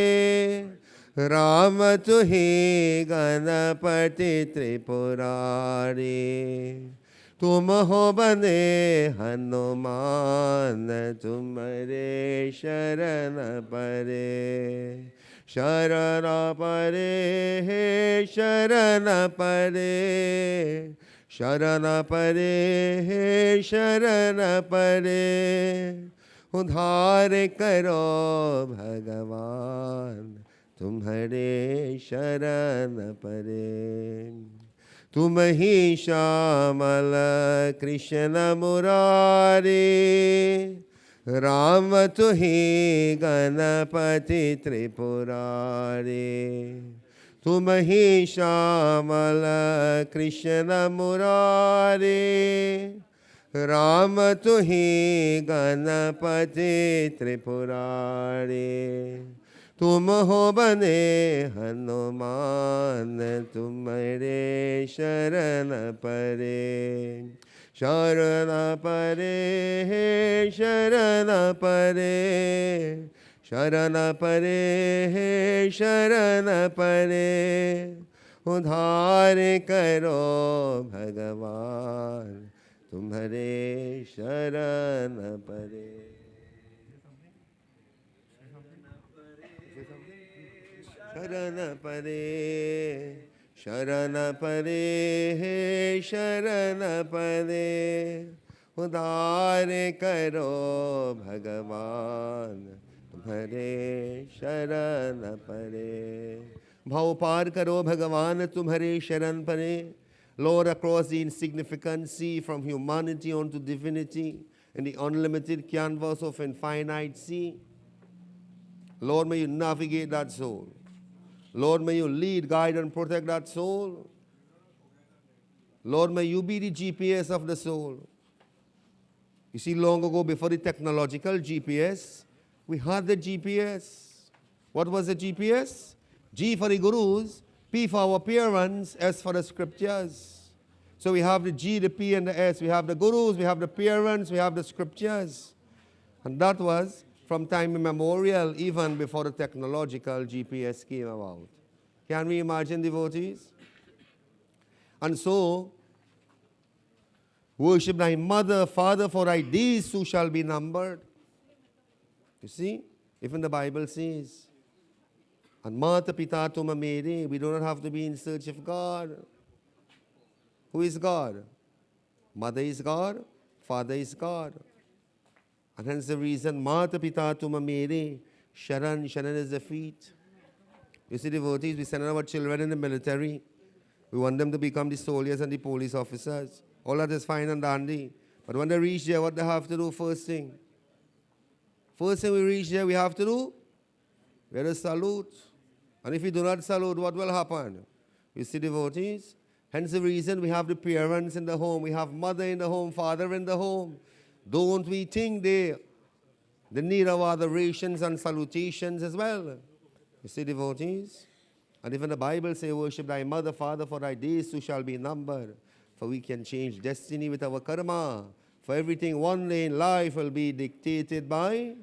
राम तु ही गणपति त्रिपुरारी. तुम हो बने हनुमान तुम्हारे शरण परे. शरण परे, हे शरण परे. शरण परे, हे शरण परे. उद्धार करो भगवान तुम्हारे शरण परे. तुम ही श्यामल कृष्ण मुरारी. राम तु ही गणपति त्रिपुरारी. तुम ही श्यामल कृष्ण मुरारी. राम तु ही गणपति त्रिपुरारी. तुम हो बने हनुमान तुम्हारे शरण परे. शरण परे, हे शरण परे. शरण परे शरण परे उद्धार करो भगवान तुम्हारे शरण परे शरण परे शरण परे उद्धार करो भगवान तुम्हारे शरण परे भाव पार करो भगवान तुम्हारे शरण परे. Lord, across the insignificant sea from humanity onto divinity in the unlimited canvas of infinite sea, Lord, may you navigate that soul. Lord, may you lead, guide, and protect that soul. Lord, may you be the GPS of the soul. You see, long ago, before the technological GPS, we had the GPS. What was the GPS? G for the gurus, P for our parents, S for the scriptures. So we have the G, the P, and the S. We have the gurus, we have the parents, we have the scriptures. And that was from time immemorial, even before the technological GPS came about. Can we imagine, devotees? And so, worship thy mother, father, for thy days too shall be numbered. You see, even the Bible says, and mata pita tuma mere, we do not have to be in search of God. Who is God? Mother is God, father is God. And hence the reason, mata pita tuma mere, Sharan is the feet. You see, devotees, we send our children in the military. We want them to become the soldiers and the police officers. All that is fine and dandy. But when they reach there, what they have to do first thing? First thing we reach there, we have to do? We have to salute. And if we do not salute, what will happen? You see, devotees? Hence the reason we have the parents in the home. We have mother in the home, father in the home. Don't we think they need our adorations and salutations as well? You see, devotees? And even the Bible says, worship thy mother, father, for thy days too shall be numbered. For we can change destiny with our karma. For everything one day in life will be dictated by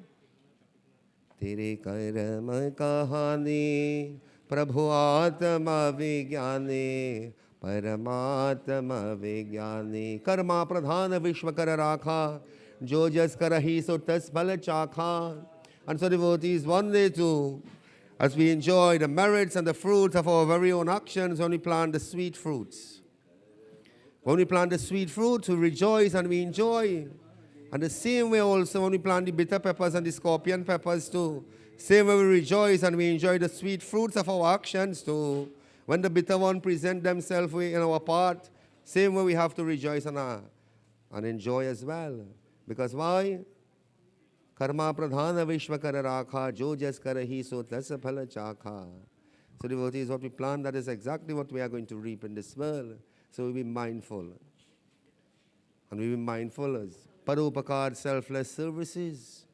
Tere karma kahani Prabhu atma vigyane Paramatma vigyane Karma pradhana vishwa kara rakha Jo jas karahi so tas bhala chakha. And so devotees, one day too, as we enjoy the merits and the fruits of our very own actions, when we plant the sweet fruits. When we plant the sweet fruits, we rejoice and we enjoy. And the same way also when we plant the bitter peppers and the scorpion peppers too. Same way we rejoice and we enjoy the sweet fruits of our actions too. When the bitter one present themselves in our path, same way we have to rejoice and enjoy as well. Because why? Karma pradhana vishwa kara rakha, jo jas karahi so tasa phala chakha. So devotees, what we plant, that is exactly what we are going to reap in this world. So we be mindful. And we be mindful as Parupakar, selfless services.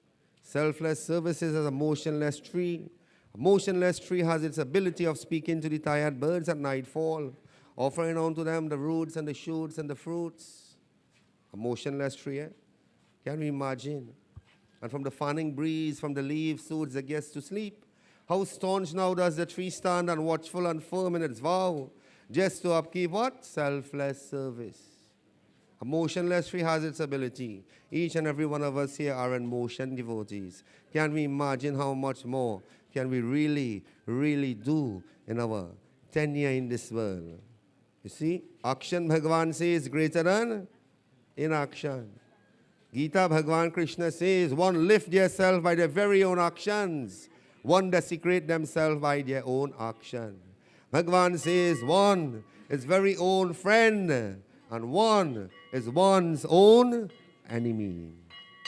Selfless services as a motionless tree. A motionless tree has its ability of speaking to the tired birds at nightfall, offering unto them the roots and the shoots and the fruits. A motionless tree, eh? Can we imagine? And from the fanning breeze, from the leaves, soothes the guest to sleep. How staunch now does the tree stand and watchful and firm in its vow, just to upkeep what? Selfless service. A motionless tree has its ability. Each and every one of us here are in motion devotees. Can we imagine how much more can we really, really do in our tenure in this world? You see, action, Bhagavan says, greater than inaction. Gita, Bhagavan Krishna says, one lift yourself by their very own actions. One desecrate themselves by their own action. Bhagavan says, one is very own friend, and one is one's own enemy.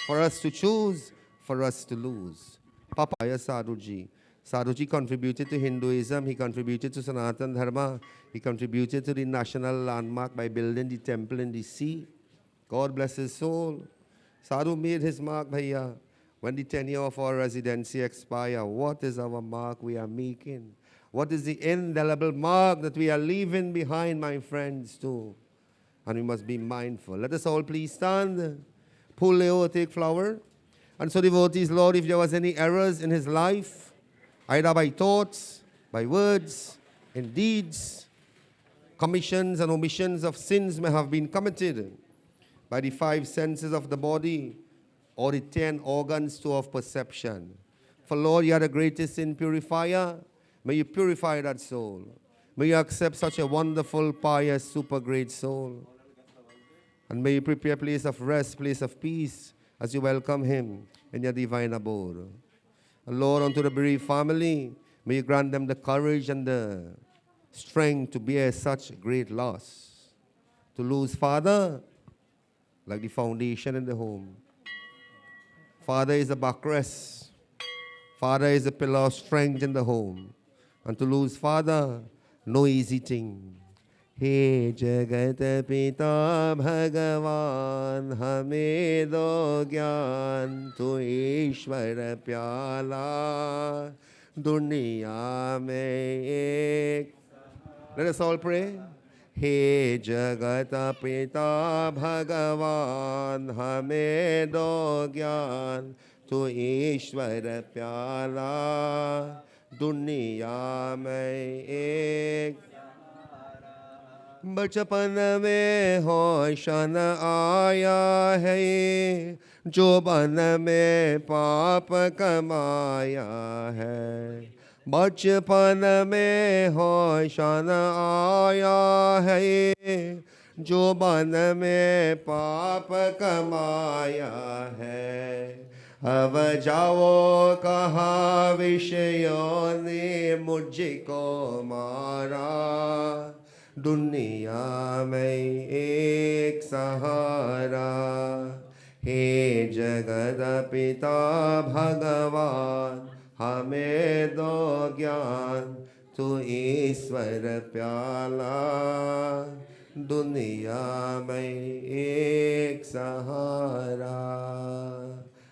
For us to choose, for us to lose. Papaya Sadhuji. Sadhuji contributed to Hinduism, he contributed to Sanatana Dharma, he contributed to the national landmark by building the temple in the sea. God bless his soul. Sadhu made his mark, bhaiya. When the tenure of our residency expire, what is our mark we are making? What is the indelible mark that we are leaving behind, my friends, too? And we must be mindful. Let us all please stand. Pull Leo, take flower. And so devotees, Lord, if there was any errors in his life, either by thoughts, by words, in deeds, commissions and omissions of sins may have been committed by the 5 senses of the body or the 10 organs too of perception. For Lord, you are the greatest sin purifier. May you purify that soul. May you accept such a wonderful, pious, super great soul. And may you prepare a place of rest, place of peace, as you welcome him in your divine abode. And Lord, unto the bereaved family, may you grant them the courage and the strength to bear such great loss. To lose father, like the foundation in the home. Father is a backrest. Father is a pillar of strength in the home. And to lose father, no easy thing. He Jagat Pita Bhagavan Hame Do Gyan Tu Ishwar Pyala Duniya Mein Ek. Let us all pray. He Jagat Pita Bhagavan Hame Do Gyan Tu Ishwar Pyala Duniya Mein Ek. बचपन में होशन आया है जो बन में पाप कमाया है बचपन में होशन आया है जो बन में पाप कमाया है अब जाओ कहाँ विषयों ने मुझको मारा दुनिया में एक सहारा हे जगत पिता भगवान हमें दो ज्ञान तू ईश्वर प्याला दुनिया में एक सहारा.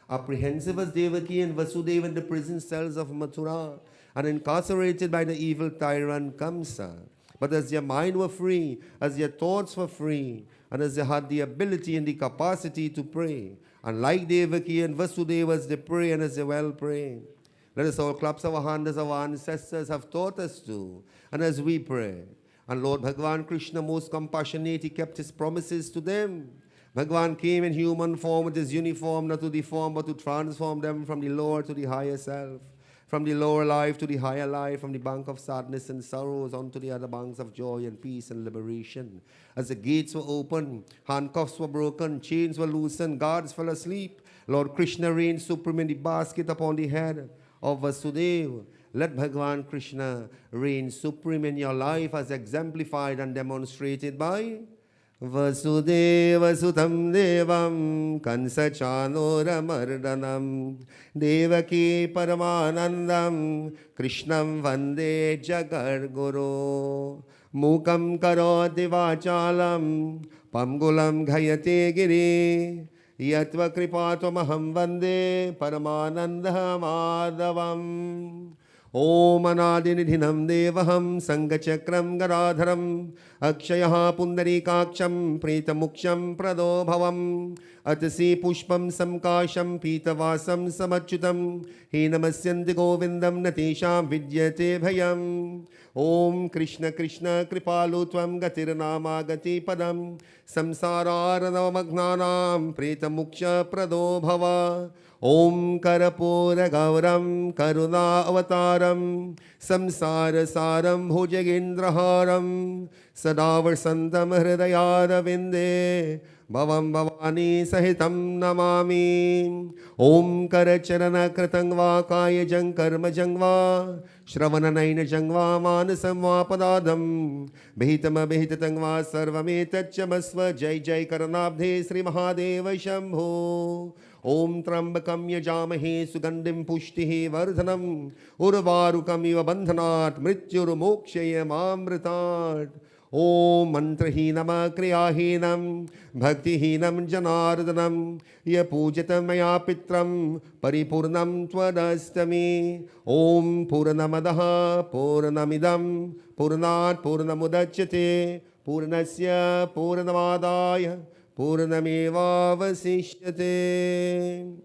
Apprehensive as Devaki and Vasudeva in the prison cells of Mathura and incarcerated by the evil tyrant Kamsa. But as their mind were free, as their thoughts were free, and as they had the ability and the capacity to pray, and like Devaki and Vasudeva as they pray and as they well pray, let us all clap our hands as our ancestors have taught us to, and as we pray. And Lord Bhagavan Krishna, most compassionate, he kept his promises to them. Bhagavan came in human form with his uniform, not to deform, but to transform them from the lower to the higher self. From the lower life to the higher life, from the bank of sadness and sorrows onto the other banks of joy and peace and liberation. As the gates were opened, handcuffs were broken, chains were loosened, guards fell asleep. Lord Krishna reigned supreme in the basket upon the head of Vasudeva. Let Bhagavan Krishna reign supreme in your life as exemplified and demonstrated by Vasudeva Sutam Devam Kansa Chanora Mardanam Devaki Paramanandam Krishnam Vande Jagar Guru Mukam Karoti Vachalam Pamgulam Ghayate Giri Yatva Kripatomaham Vande Paramananda Madhavam Om Anadinidhinam Devaham Sangachakram Garadharam Akshayah Pundarikaksham Pretamuksham Pradobhavam Atasi Pushpam Samkasham Pitavasam Samachyutam He Namasyanti Govindam Natesham Vidyate Bhayam Om Krishna Krishna Kripalutvam Gatirnama Gati Padam Samsararanavamagnanam Pretamuksha Pradobhava Om Karapura Gauram Karuna Avataram Samsara Saram Bhujagendraharam Sadavar Santam Hridayada Vinde Bhavam Bhavani Sahitam Namami Om Karacharana Kratangva Kaya Jankarma Jangva Shravana Naina Jangva Manasam Vapadadam Bhitama Bhitatangva Sarvametacchamasva Jai Jai Karanabdhe Sri Mahadeva Shambho Om Trambakam Yajamahe Sugandim Pushtihi Vardhanam Urvarukam Iva Bandhanat Mrityur Mokshayam Amritat Om Mantrahinam Kriyahinam Bhaktihinam Janardanam Ya Pujatam Maya Pitram Paripurnam Twadastami Om Puranamadaha Puranamidam Purnat Purnamudachyate Purnasya Purnamadaya Purnameva Vasishyate.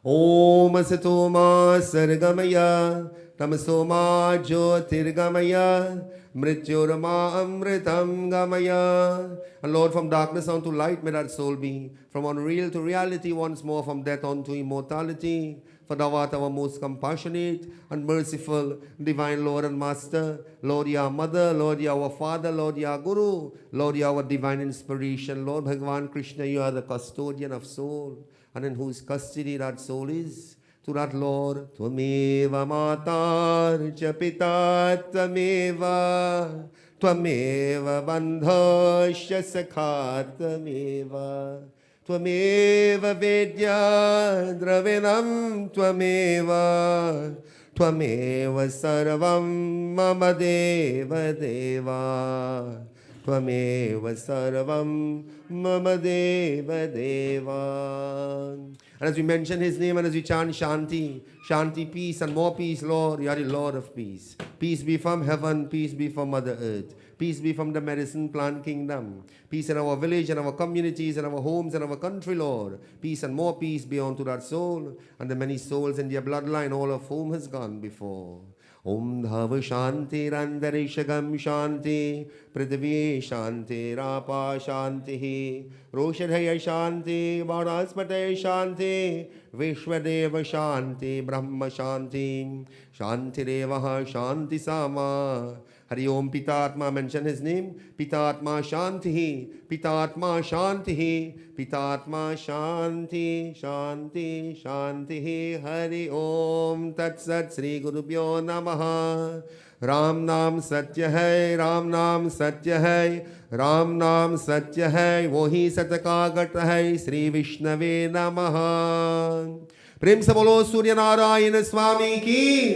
Om Asatoma Sargamaya Tamasoma Jyotirgamaya Mrityurama Amritam Gamaya. And Lord, from darkness unto light may that soul be, from unreal to reality once more, from death unto immortality. For thou art our most compassionate and merciful, divine Lord and Master. Lord, Ya Mother, Lord, Ya our Father, Lord, Ya Guru, Lord, Ya our divine inspiration. Lord Bhagavan Krishna, you are the custodian of soul, and in whose custody that soul is. To that Lord, Tvameva Matar Chapita Tvameva, Tvameva Bandhasya Sakha Tvameva, Tvameva Vedya Dravinam Tvameva, Tvameva Sarvam Mama Deva Deva, Tvameva Sarvam Mama Deva Deva. And as we mention his name and as we chant Shanti, Shanti, peace and more peace, Lord, you are the Lord of peace. Peace be from heaven, peace be from Mother Earth. Peace be from the medicine plant kingdom. Peace in our village and our communities and our homes and our country, Lord. Peace and more peace be unto that soul and the many souls in their bloodline, all of whom has gone before. Om Dhava Shanti Randarishagam Shanti Prithvi Shanti Rapa Shanti Roshadhaya Shanti Vanaspataya Shanti Vishwadeva Shanti Brahma Shanti Shanti Devaha Shanti Sama. Hari Om Pitatma, mention his name. Pitatma Shanti, Pitatma Shanti, Pitatma Shanti, Shanti, Shanti. Hari Om Tat Sat Sri Gurubhyo Namaha. Ram Naam Satya Hai, Ram Naam Satya Hai, Ram Naam Satya Hai, Wohi Satakagat Hai, Sri Vishnave Namaha. प्रेम से बोलो सूर्य नारायण स्वामी की,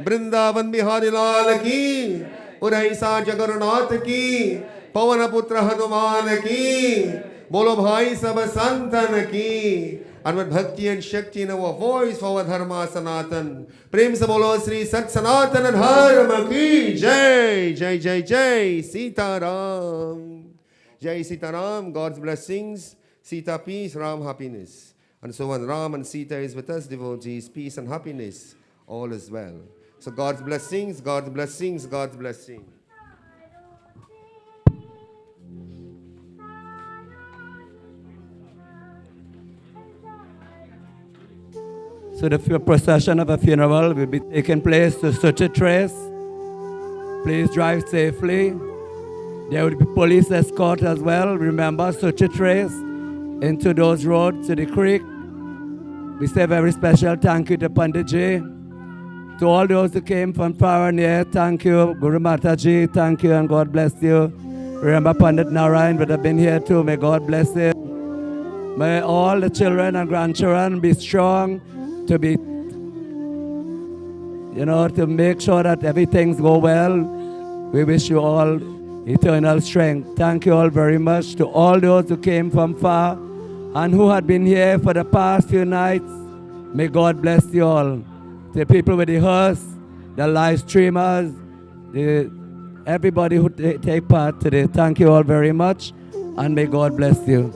वृंदावन बिहारी लाल की, उड़ीसा जगन्नाथ की, पवन पुत्र हनुमान की, बोलो भाई सब संतन की. And with bhakti and shakti in our voice for our dharma sanatan. प्रेम से बोलो श्री सत सनातन धर्म की जय. Jai Jai Jai Sitaram. Jai Sitaram. God's blessings, Sita peace, Ram happiness. And so when Ram and Sita is with us, devotees, peace and happiness, all is well. So God's blessings, God's blessings, God's blessings. So the procession of a funeral will be taking place to such a trace. Please drive safely. There will be police escort as well. Remember, such a trace into those roads to the creek. We say a very special thank you to Panditji. To all those who came from far and near, thank you. Guru Mataji, thank you and God bless you. Remember Pandit Narayan would have been here too. May God bless him. May all the children and grandchildren be strong to be, to make sure that everything's go well. We wish you all eternal strength. Thank you all very much. To all those who came from far and who had been here for the past few nights, may God bless you all. The people with the hearse, the live streamers, everybody who take part today, thank you all very much, and may God bless you.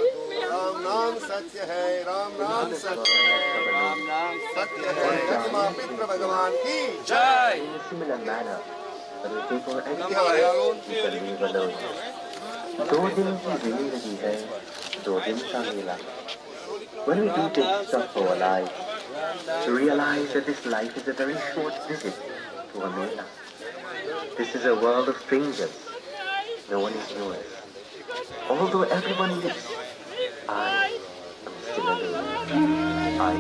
Ram नाम सत्य है, राम नाम सत्य है, राम नाम सत्य है। जय मां पितृ भगवान की जय। In a similar manner, अरे देखो ऐसे leave alone. 2 दिन की जिंदगी है, 2 दिन का मेला. When we do take stock of our life, to realize that this life is a very short visit to a mela. This is a world of strangers. No one is yours. Although everyone lives, I am still alone. I